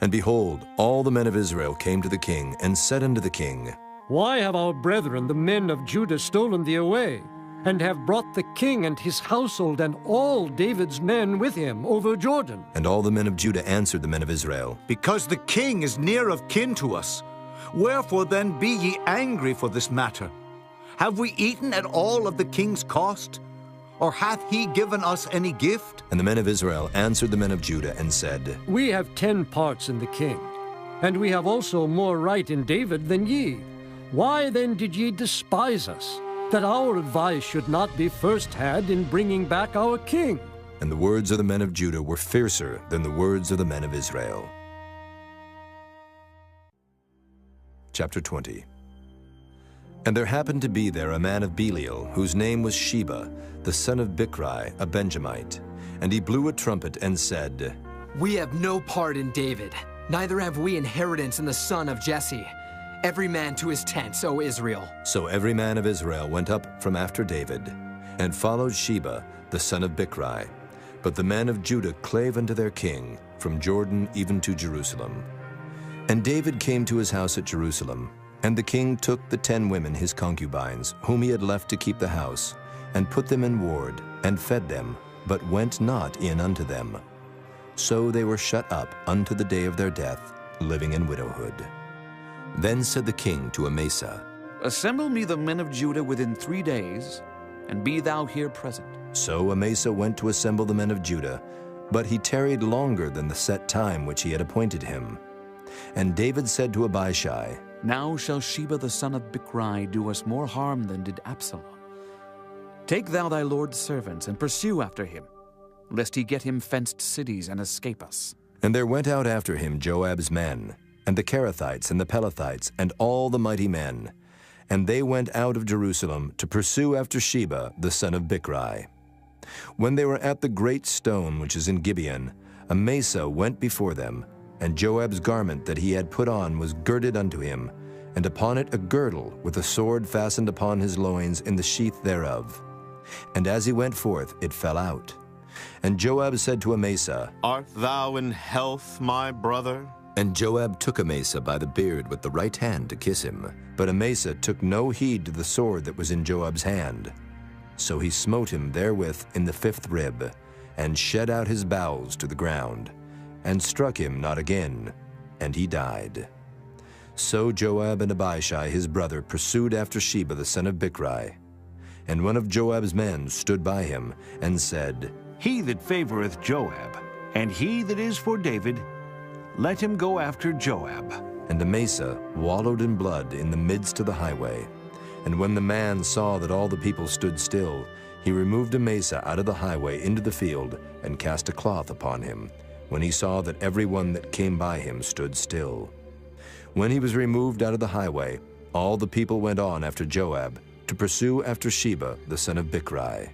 And behold, all the men of Israel came to the king, and said unto the king, Why have our brethren, the men of Judah, stolen thee away, and have brought the king and his household and all David's men with him over Jordan? And all the men of Judah answered the men of Israel, Because the king is near of kin to us. Wherefore then be ye angry for this matter? Have we eaten at all of the king's cost? Or hath he given us any gift? And the men of Israel answered the men of Judah, and said, We have 10 parts in the king, and we have also more right in David than ye. Why then did ye despise us, that our advice should not be first had in bringing back our king? And the words of the men of Judah were fiercer than the words of the men of Israel. Chapter 20. And there happened to be there a man of Belial, whose name was Sheba, the son of Bichri, a Benjamite. And he blew a trumpet and said, We have no part in David, neither have we inheritance in the son of Jesse. Every man to his tents, O Israel. So every man of Israel went up from after David, and followed Sheba, the son of Bichri. But the men of Judah clave unto their king, from Jordan even to Jerusalem. And David came to his house at Jerusalem, and the king took the 10 women his concubines, whom he had left to keep the house, and put them in ward, and fed them, but went not in unto them. So they were shut up unto the day of their death, living in widowhood. Then said the king to Amasa, Assemble me the men of Judah within 3 days, and be thou here present. So Amasa went to assemble the men of Judah, but he tarried longer than the set time which he had appointed him. And David said to Abishai, Now shall Sheba the son of Bichri do us more harm than did Absalom. Take thou thy lord's servants, and pursue after him, lest he get him fenced cities and escape us. And there went out after him Joab's men, and the Kerethites and the Pelethites, and all the mighty men. And they went out of Jerusalem to pursue after Sheba the son of Bichri. When they were at the great stone which is in Gibeon, Amasa went before them, and Joab's garment that he had put on was girded unto him, and upon it a girdle with a sword fastened upon his loins in the sheath thereof. And as he went forth, it fell out. And Joab said to Amasa, Art thou in health, my brother? And Joab took Amasa by the beard with the right hand to kiss him. But Amasa took no heed to the sword that was in Joab's hand. So he smote him therewith in the 5th rib, and shed out his bowels to the ground, and struck him not again, and he died. So Joab and Abishai his brother pursued after Sheba the son of Bichri. And one of Joab's men stood by him, and said, He that favoreth Joab, and he that is for David, let him go after Joab. And Amasa wallowed in blood in the midst of the highway. And when the man saw that all the people stood still, he removed Amasa out of the highway into the field, and cast a cloth upon him, when he saw that every one that came by him stood still. When he was removed out of the highway, all the people went on after Joab, to pursue after Sheba the son of Bichri.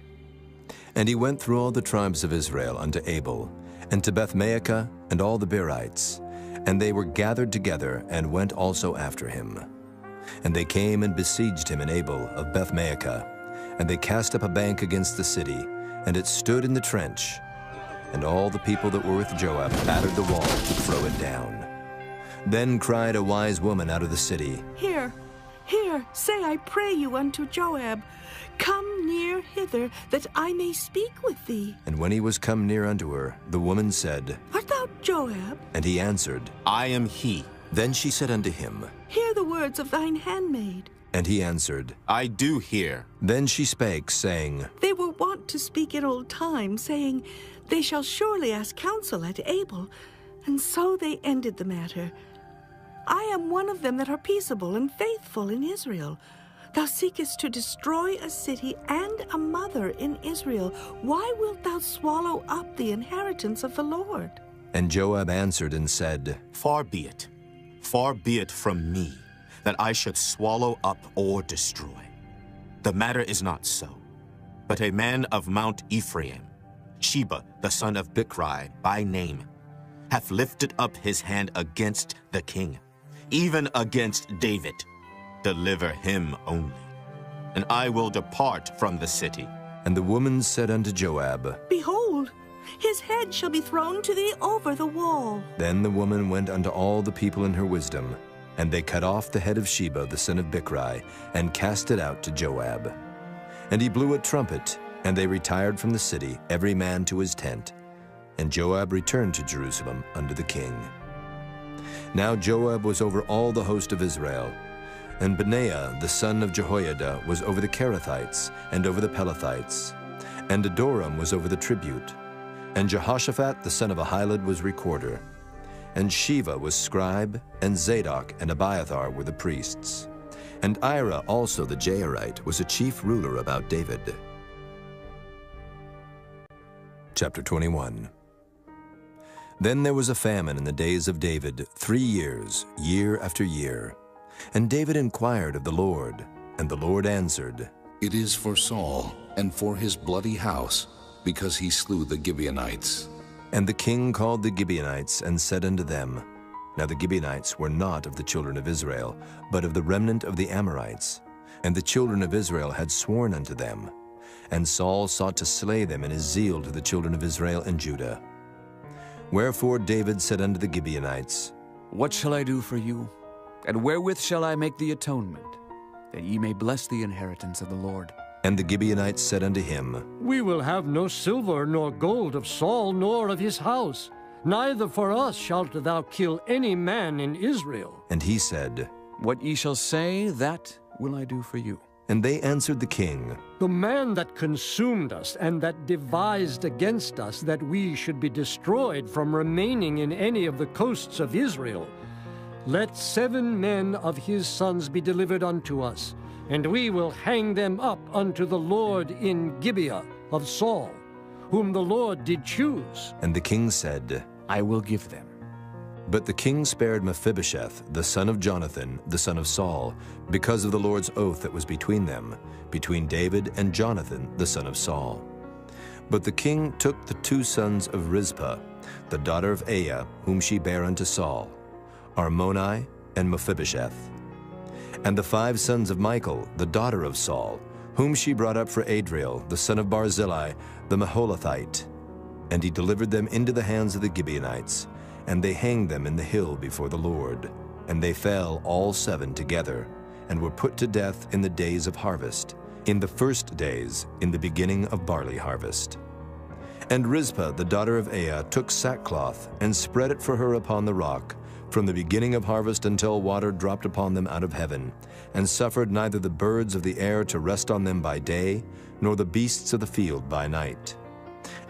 And he went through all the tribes of Israel unto Abel, and to Bethmaachah, and all the Berites. And they were gathered together, and went also after him. And they came and besieged him in Abel of Bethmaachah. And they cast up a bank against the city, and it stood in the trench. And all the people that were with Joab battered the wall to throw it down. Then cried a wise woman out of the city, Here, say I pray you unto Joab, Come near hither, that I may speak with thee. And when he was come near unto her, the woman said, Art thou Joab? And he answered, I am he. Then she said unto him, Hear the words of thine handmaid. And he answered, I do hear. Then she spake, saying, They were wont to speak in old time, saying, They shall surely ask counsel at Abel. And so they ended the matter. I am one of them that are peaceable and faithful in Israel. Thou seekest to destroy a city and a mother in Israel. Why wilt thou swallow up the inheritance of the Lord? And Joab answered and said, Far be it from me, that I should swallow up or destroy. The matter is not so, but a man of Mount Ephraim, Sheba, the son of Bichri, by name, hath lifted up his hand against the king, even against David. Deliver him only, and I will depart from the city. And the woman said unto Joab, Behold, his head shall be thrown to thee over the wall. Then the woman went unto all the people in her wisdom, and they cut off the head of Sheba the son of Bichri, and cast it out to Joab. And he blew a trumpet, and they retired from the city, every man to his tent. And Joab returned to Jerusalem unto the king. Now Joab was over all the host of Israel, and Benaiah the son of Jehoiada was over the Kerethites, and over the Pelethites, and Adoram was over the tribute, and Jehoshaphat the son of Ahilud was recorder, and Sheva was scribe, and Zadok and Abiathar were the priests, and Ira also the Jairite was a chief ruler about David. Chapter 21. Then there was a famine in the days of David 3 years, year after year. And David inquired of the Lord, and the Lord answered, It is for Saul, and for his bloody house, because he slew the Gibeonites. And the king called the Gibeonites, and said unto them, Now the Gibeonites were not of the children of Israel, but of the remnant of the Amorites. And the children of Israel had sworn unto them. And Saul sought to slay them in his zeal to the children of Israel and Judah. Wherefore David said unto the Gibeonites, What shall I do for you? And wherewith shall I make the atonement, that ye may bless the inheritance of the Lord? And the Gibeonites said unto him, We will have no silver nor gold of Saul nor of his house. Neither for us shalt thou kill any man in Israel. And he said, What ye shall say, that will I do for you. And they answered the king, The man that consumed us and that devised against us that we should be destroyed from remaining in any of the coasts of Israel, let 7 men of his sons be delivered unto us, and we will hang them up unto the Lord in Gibeah of Saul, whom the Lord did choose. And the king said, I will give them. But the king spared Mephibosheth, the son of Jonathan, the son of Saul, because of the Lord's oath that was between them, between David and Jonathan, the son of Saul. But the king took the 2 sons of Rizpah, the daughter of Aiah, whom she bare unto Saul, Armoni and Mephibosheth, and the 5 sons of Michal, the daughter of Saul, whom she brought up for Adriel, the son of Barzillai, the Maholathite. And he delivered them into the hands of the Gibeonites, and they hanged them in the hill before the Lord. And they fell all 7 together, and were put to death in the days of harvest, in the first days, in the beginning of barley harvest. And Rizpah, the daughter of Aiah, took sackcloth, and spread it for her upon the rock, from the beginning of harvest until water dropped upon them out of heaven, and suffered neither the birds of the air to rest on them by day, nor the beasts of the field by night.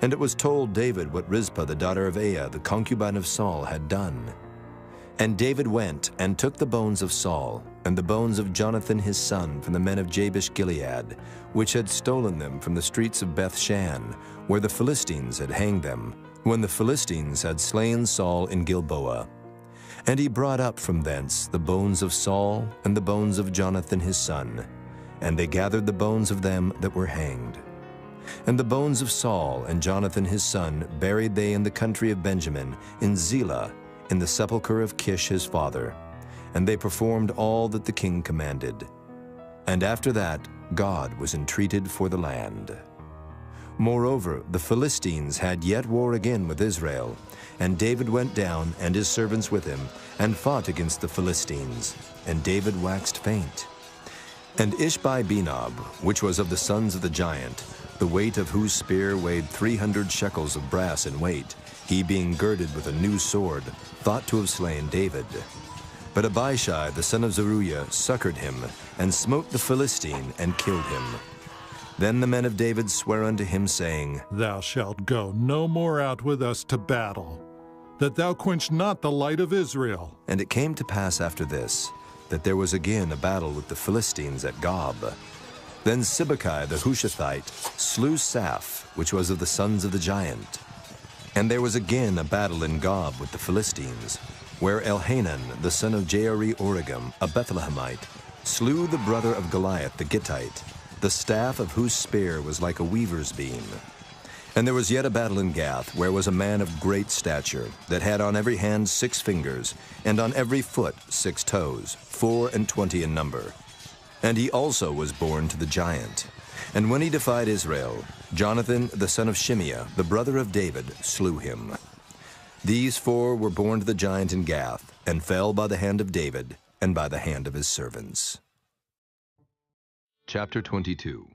And it was told David what Rizpah the daughter of Aiah, the concubine of Saul, had done. And David went and took the bones of Saul, and the bones of Jonathan his son from the men of Jabesh-Gilead, which had stolen them from the streets of Beth-shan, where the Philistines had hanged them, when the Philistines had slain Saul in Gilboa. And he brought up from thence the bones of Saul and the bones of Jonathan his son, and they gathered the bones of them that were hanged. And the bones of Saul and Jonathan his son buried they in the country of Benjamin, in Zelah, in the sepulchre of Kish his father. And they performed all that the king commanded. And after that God was entreated for the land. Moreover, the Philistines had yet war again with Israel, and David went down, and his servants with him, and fought against the Philistines, and David waxed faint. And Ishbi-Benob, which was of the sons of the giant, the weight of whose spear weighed 300 shekels of brass in weight, he being girded with a new sword, thought to have slain David. But Abishai the son of Zeruiah succored him, and smote the Philistine, and killed him. Then the men of David sware unto him, saying, Thou shalt go no more out with us to battle, that thou quench not the light of Israel. And it came to pass after this, that there was again a battle with the Philistines at Gob. Then Sibbecai the Hushathite slew Saph, which was of the sons of the giant. And there was again a battle in Gob with the Philistines, where Elhanan the son of Jaari-Oregim, a Bethlehemite, slew the brother of Goliath the Gittite, the staff of whose spear was like a weaver's beam. And there was yet a battle in Gath, where was a man of great stature, that had on every hand 6 fingers, and on every foot 6 toes, 24 in number. And he also was born to the giant. And when he defied Israel, Jonathan, the son of Shimeah, the brother of David, slew him. These 4 were born to the giant in Gath, and fell by the hand of David, and by the hand of his servants. Chapter 22.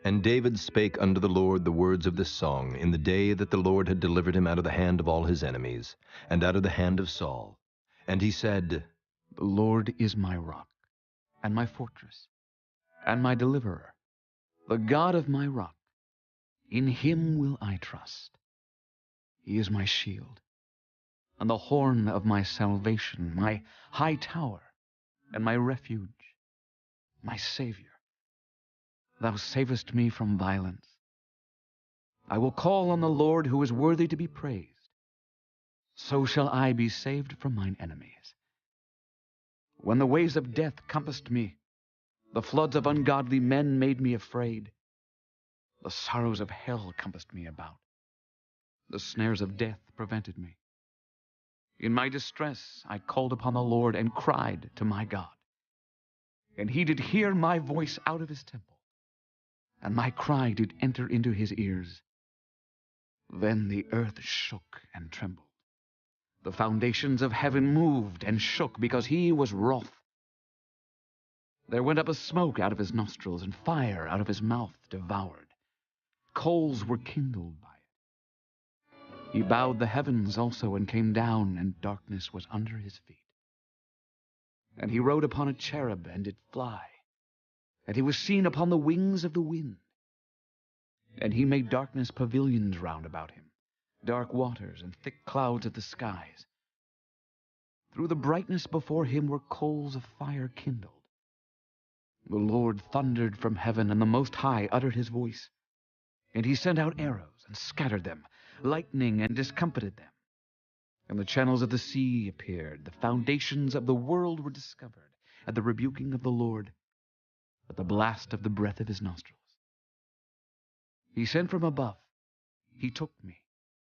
And David spake unto the Lord the words of this song in the day that the Lord had delivered him out of the hand of all his enemies, and out of the hand of Saul. And he said, The Lord is my rock, and my fortress, and my deliverer, the God of my rock. In him will I trust. He is my shield, and the horn of my salvation, my high tower, and my refuge, my Savior. Thou savest me from violence. I will call on the Lord, who is worthy to be praised. So shall I be saved from mine enemies. When the ways of death compassed me, the floods of ungodly men made me afraid. The sorrows of hell compassed me about. The snares of death prevented me. In my distress I called upon the Lord and cried to my God. And he did hear my voice out of his temple, and my cry did enter into his ears. Then the earth shook and trembled. The foundations of heaven moved and shook, because he was wroth. There went up a smoke out of his nostrils, and fire out of his mouth devoured. Coals were kindled by it. He bowed the heavens also, and came down, and darkness was under his feet. And he rode upon a cherub, and did fly, and he was seen upon the wings of the wind. And he made darkness pavilions round about him, dark waters and thick clouds of the skies. Through the brightness before him were coals of fire kindled. The Lord thundered from heaven, and the Most High uttered his voice. And he sent out arrows, and scattered them, lightning, and discomfited them. And the channels of the sea appeared, the foundations of the world were discovered, at the rebuking of the Lord, at the blast of the breath of his nostrils. He sent from above, he took me,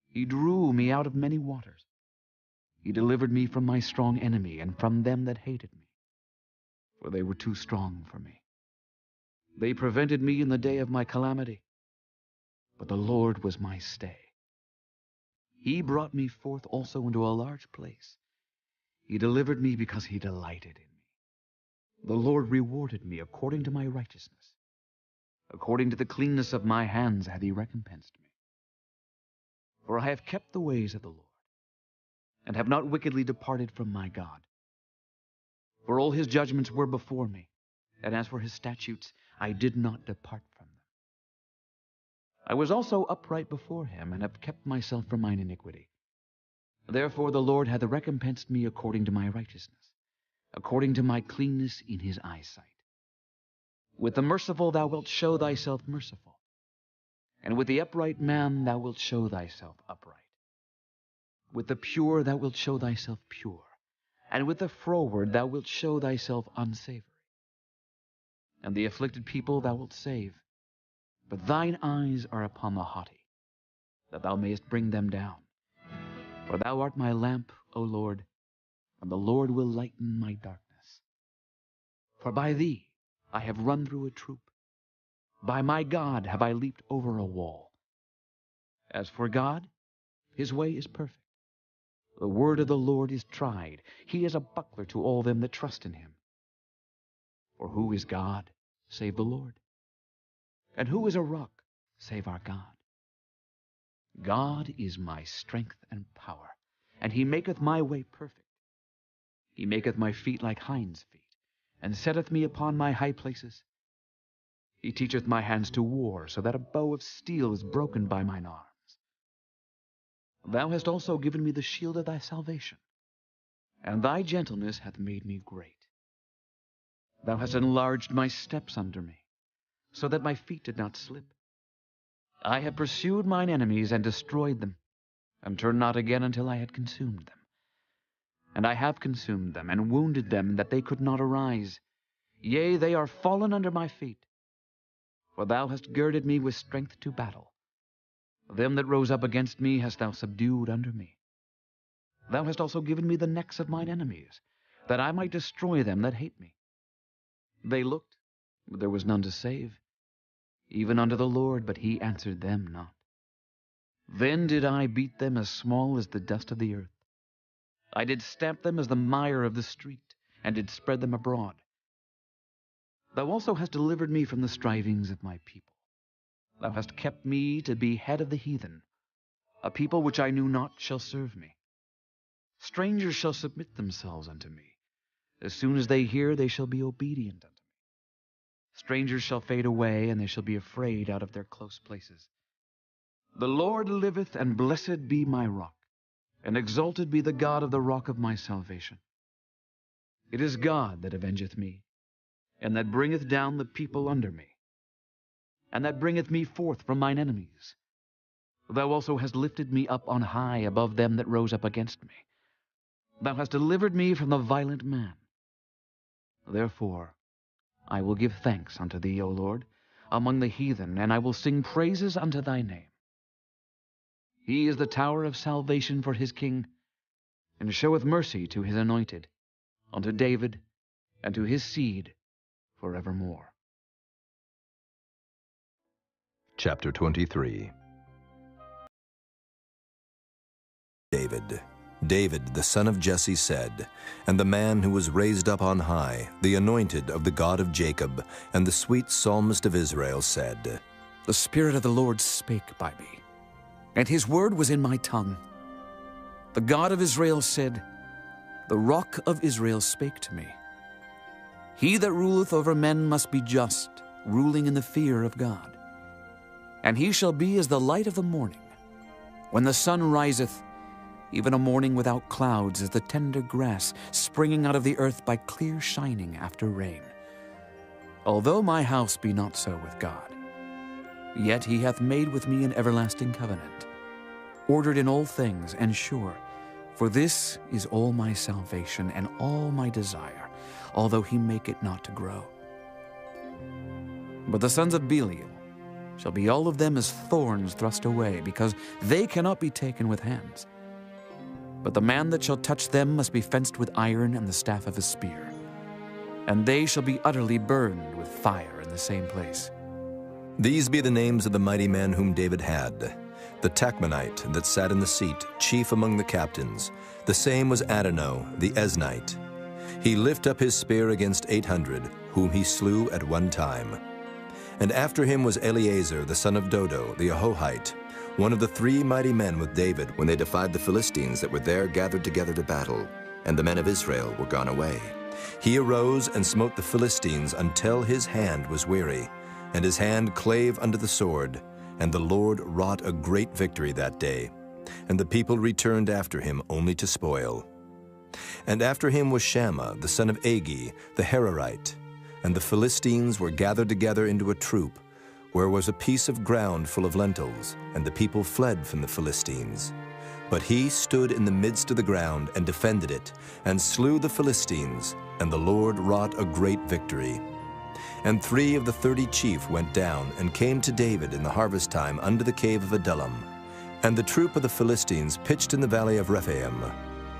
he drew me out of many waters. He delivered me from my strong enemy, and from them that hated me, for they were too strong for me. They prevented me in the day of my calamity, but the Lord was my stay. He brought me forth also into a large place. He delivered me because he delighted in me. The Lord rewarded me according to my righteousness. According to the cleanness of my hands hath he recompensed me. For I have kept the ways of the Lord, and have not wickedly departed from my God. For all his judgments were before me, and as for his statutes, I did not depart from them. I was also upright before him, and have kept myself from mine iniquity. Therefore the Lord hath recompensed me according to my righteousness, according to my cleanness in his eyesight. With the merciful thou wilt show thyself merciful, and with the upright man thou wilt show thyself upright. With the pure thou wilt show thyself pure, and with the froward thou wilt show thyself unsavory. And the afflicted people thou wilt save, but thine eyes are upon the haughty, that thou mayest bring them down. For thou art my lamp, O Lord, and the Lord will lighten my darkness. For by thee I have run through a troop. By my God have I leaped over a wall. As for God, his way is perfect. The word of the Lord is tried. He is a buckler to all them that trust in him. For who is God, save the Lord? And who is a rock, save our God? God is my strength and power, and he maketh my way perfect. He maketh my feet like hinds' feet, and setteth me upon my high places. He teacheth my hands to war, so that a bow of steel is broken by mine arms. Thou hast also given me the shield of thy salvation, and thy gentleness hath made me great. Thou hast enlarged my steps under me, so that my feet did not slip. I have pursued mine enemies and destroyed them, and turned not again until I had consumed them. And I have consumed them, and wounded them, that they could not arise. Yea, they are fallen under my feet. For thou hast girded me with strength to battle. Them that rose up against me hast thou subdued under me. Thou hast also given me the necks of mine enemies, that I might destroy them that hate me. They looked, but there was none to save, even unto the Lord, but he answered them not. Then did I beat them as small as the dust of the earth. I did stamp them as the mire of the street, and did spread them abroad. Thou also hast delivered me from the strivings of my people. Thou hast kept me to be head of the heathen. A people which I knew not shall serve me. Strangers shall submit themselves unto me. As soon as they hear, they shall be obedient unto me. Strangers shall fade away, and they shall be afraid out of their close places. The Lord liveth, and blessed be my rock, and exalted be the God of the rock of my salvation. It is God that avengeth me, and that bringeth down the people under me, and that bringeth me forth from mine enemies. Thou also hast lifted me up on high above them that rose up against me. Thou hast delivered me from the violent man. Therefore I will give thanks unto thee, O Lord, among the heathen, and I will sing praises unto thy name. He is the tower of salvation for his king, and showeth mercy to his anointed, unto David, and to his seed forevermore. Chapter 23. David, the son of Jesse, said, and the man who was raised up on high, the anointed of the God of Jacob, and the sweet psalmist of Israel, said, The Spirit of the Lord spake by me, and his word was in my tongue. The God of Israel said, The rock of Israel spake to me. He that ruleth over men must be just, ruling in the fear of God. And he shall be as the light of the morning, when the sun riseth, even a morning without clouds, as the tender grass springing out of the earth by clear shining after rain. Although my house be not so with God, yet he hath made with me an everlasting covenant, ordered in all things and sure. For this is all my salvation and all my desire, although he make it not to grow. But the sons of Belial shall be all of them as thorns thrust away, because they cannot be taken with hands. But the man that shall touch them must be fenced with iron and the staff of a spear, and they shall be utterly burned with fire in the same place. These be the names of the mighty men whom David had. The Tachmonite that sat in the seat, chief among the captains. The same was Adonai, the Eznite. He lift up his spear against 800, whom he slew at one time. And after him was Eleazar, the son of Dodo, the Ahohite, one of the 3 mighty men with David when they defied the Philistines that were there gathered together to battle, and the men of Israel were gone away. He arose and smote the Philistines until his hand was weary, and his hand clave under the sword, and the Lord wrought a great victory that day, and the people returned after him only to spoil. And after him was Shammah, the son of Agi, the Herorite, and the Philistines were gathered together into a troop, where was a piece of ground full of lentils, and the people fled from the Philistines. But he stood in the midst of the ground and defended it, and slew the Philistines, and the Lord wrought a great victory. And 3 of the 30 chief went down and came to David in the harvest time under the cave of Adullam. And the troop of the Philistines pitched in the valley of Rephaim.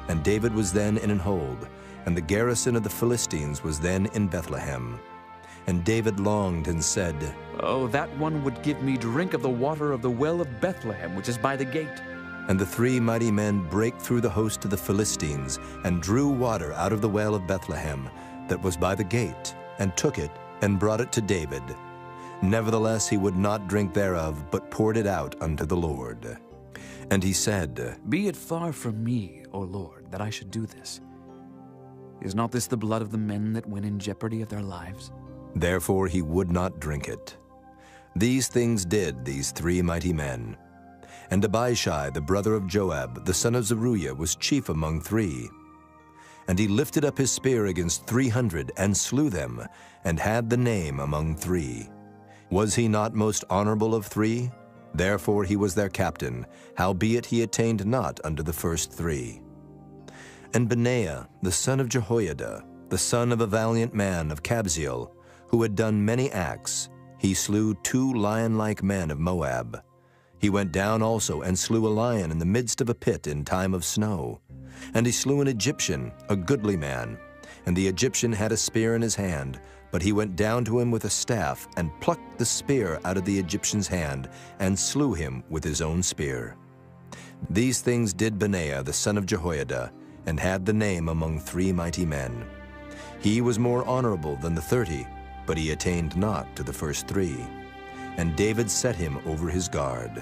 And David was then in an hold, and the garrison of the Philistines was then in Bethlehem. And David longed and said, Oh, that one would give me drink of the water of the well of Bethlehem, which is by the gate. And the 3 mighty men brake through the host of the Philistines, and drew water out of the well of Bethlehem, that was by the gate, and took it, and brought it to David. Nevertheless he would not drink thereof, but poured it out unto the Lord. And he said, Be it far from me, O Lord, that I should do this. Is not this the blood of the men that went in jeopardy of their lives? Therefore he would not drink it. These things did these 3 mighty men. And Abishai, the brother of Joab, the son of Zeruiah, was chief among 3. And he lifted up his spear against 300, and slew them, and had the name among 3. Was he not most honorable of 3? Therefore he was their captain, howbeit he attained not unto the first 3. And Benaiah, the son of Jehoiada, the son of a valiant man of Kabzeel, who had done many acts, he slew 2 lion-like men of Moab. He went down also and slew a lion in the midst of a pit in time of snow. And he slew an Egyptian, a goodly man. And the Egyptian had a spear in his hand, but he went down to him with a staff, and plucked the spear out of the Egyptian's hand, and slew him with his own spear. These things did Benaiah the son of Jehoiada, and had the name among 3 mighty men. He was more honorable than the 30, but he attained not to the first 3. And David set him over his guard.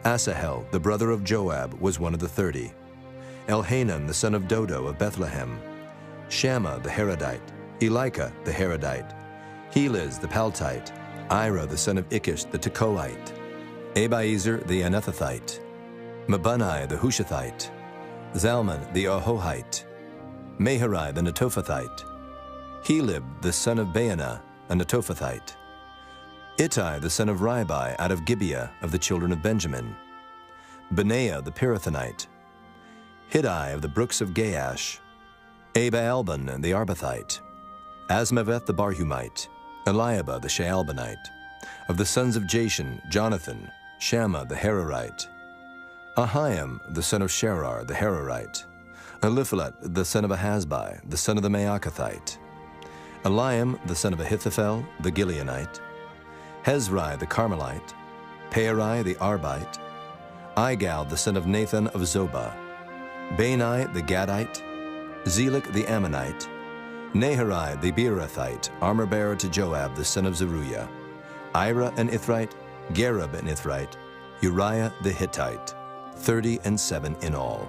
Asahel, the brother of Joab, was one of the 30. Elhanan, the son of Dodo of Bethlehem. Shammah the Harodite. Elika the Harodite. Heliz the Paltite. Ira the son of Ikish the Tekoite. Abiezer the Anethothite. Mabunai the Hushathite. Zalman the Ahohite. Maharai the Netophathite. Helib the son of Baanah, a Netophathite. Ittai the son of Ribai out of Gibeah of the children of Benjamin. Benaiah the Pirathonite. Hiddai of the brooks of Gaash. Abaalban the Arbathite. Asmaveth the Barhumite. Eliabah the Shaalbanite. Of the sons of Jashan, Jonathan, Shammah the Hararite. Ahiam the son of Sherar the Hararite. Eliphalet the son of Ahasbai, the son of the Maacathite. Eliam the son of Ahithophel the Gileonite. Hezrai the Carmelite. Pearai the Arbite. Igal the son of Nathan of Zobah. Bani the Gadite. Zelek the Ammonite. Naharai the Beerothite, armor-bearer to Joab the son of Zeruiah. Ira an Ithrite, Gareb an Ithrite, Uriah the Hittite, 37 in all.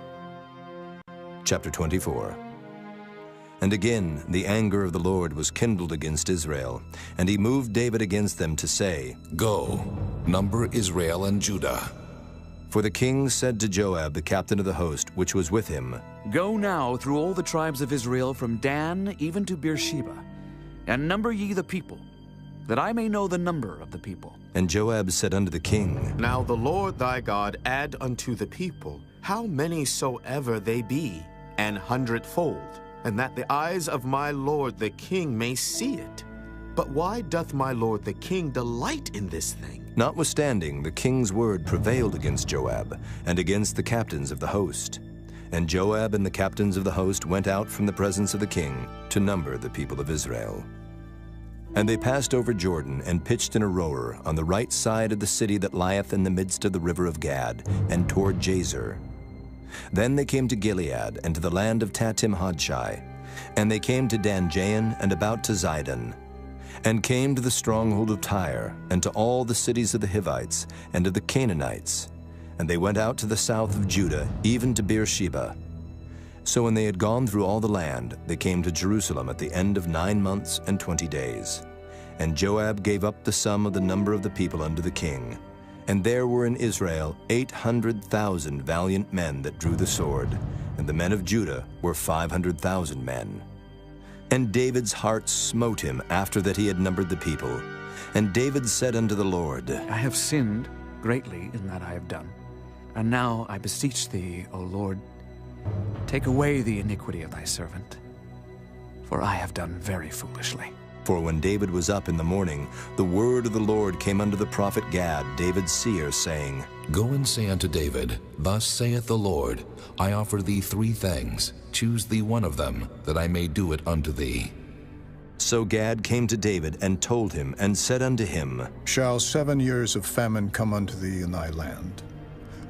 Chapter 24. And again the anger of the Lord was kindled against Israel, and he moved David against them to say, Go, number Israel and Judah. For the king said to Joab, the captain of the host, which was with him, Go now through all the tribes of Israel from Dan even to Beersheba, and number ye the people, that I may know the number of the people. And Joab said unto the king, Now the Lord thy God add unto the people how many soever they be, 100-fold, and that the eyes of my lord the king may see it. But why doth my lord the king delight in this thing? Notwithstanding, the king's word prevailed against Joab, and against the captains of the host. And Joab and the captains of the host went out from the presence of the king to number the people of Israel. And they passed over Jordan, and pitched in a rower on the right side of the city that lieth in the midst of the river of Gad, and toward Jazer. Then they came to Gilead, and to the land of Tatim-Hodshai. And they came to Dan-Jaan, and about to Zidon, and came to the stronghold of Tyre, and to all the cities of the Hivites, and of the Canaanites. And they went out to the south of Judah, even to Beersheba. So when they had gone through all the land, they came to Jerusalem at the end of 9 months and 20 days. And Joab gave up the sum of the number of the people unto the king. And there were in Israel 800,000 valiant men that drew the sword, and the men of Judah were 500,000 men. And David's heart smote him after that he had numbered the people. And David said unto the Lord, I have sinned greatly in that I have done. And now I beseech thee, O Lord, take away the iniquity of thy servant, for I have done very foolishly. For when David was up in the morning, the word of the Lord came unto the prophet Gad, David's seer, saying, Go and say unto David, Thus saith the Lord, I offer thee 3 things. Choose thee one of them, that I may do it unto thee. So Gad came to David, and told him, and said unto him, Shall 7 years of famine come unto thee in thy land?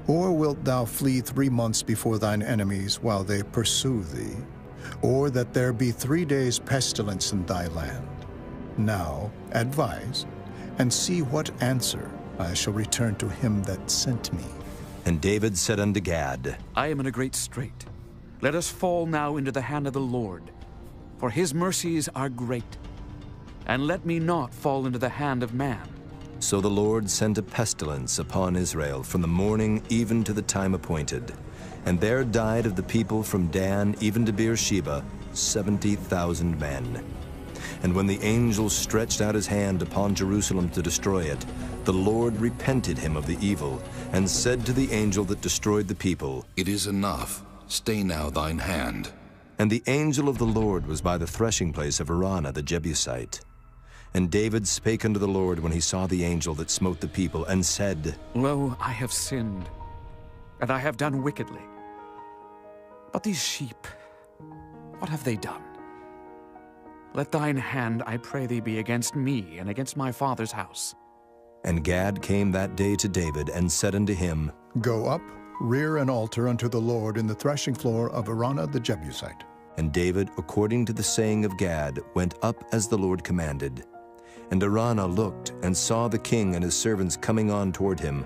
Or wilt thou flee 3 months before thine enemies while they pursue thee? Or that there be 3 days pestilence in thy land? Now advise, and see what answer I shall return to him that sent me. And David said unto Gad, I am in a great strait. Let us fall now into the hand of the Lord, for his mercies are great. And let me not fall into the hand of man. So the Lord sent a pestilence upon Israel from the morning even to the time appointed. And there died of the people from Dan even to Beersheba 70,000 men. And when the angel stretched out his hand upon Jerusalem to destroy it, the Lord repented him of the evil, and said to the angel that destroyed the people, It is enough. Stay now thine hand. And the angel of the Lord was by the threshing place of Araunah the Jebusite. And David spake unto the Lord when he saw the angel that smote the people, and said, Lo, I have sinned, and I have done wickedly. But these sheep, what have they done? Let thine hand, I pray thee, be against me and against my father's house. And Gad came that day to David, and said unto him, Go up, rear an altar unto the Lord in the threshing floor of Araunah the Jebusite. And David, according to the saying of Gad, went up as the Lord commanded. And Araunah looked, and saw the king and his servants coming on toward him.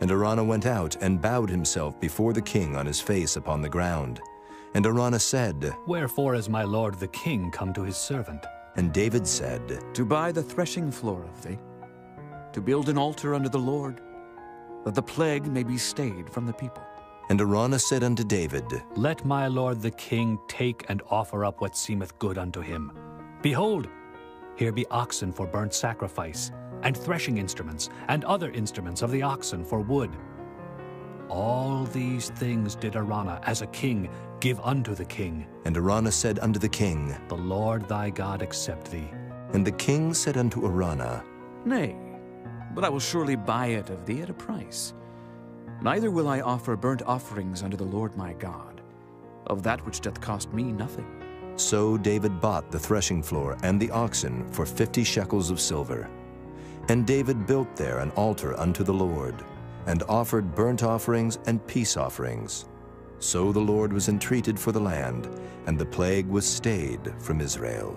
And Araunah went out, and bowed himself before the king on his face upon the ground. And Araunah said, Wherefore is my lord the king come to his servant? And David said, To buy the threshing floor of thee, to build an altar unto the Lord, that the plague may be stayed from the people. And Araunah said unto David, Let my lord the king take and offer up what seemeth good unto him. Behold, here be oxen for burnt sacrifice, and threshing instruments, and other instruments of the oxen for wood. All these things did Araunah, as a king, give unto the king. And Araunah said unto the king, The Lord thy God accept thee. And the king said unto Araunah, Nay, but I will surely buy it of thee at a price. Neither will I offer burnt offerings unto the Lord my God, of that which doth cost me nothing. So David bought the threshing floor and the oxen for 50 shekels of silver. And David built there an altar unto the Lord, and offered burnt offerings and peace offerings. So the Lord was entreated for the land, and the plague was stayed from Israel.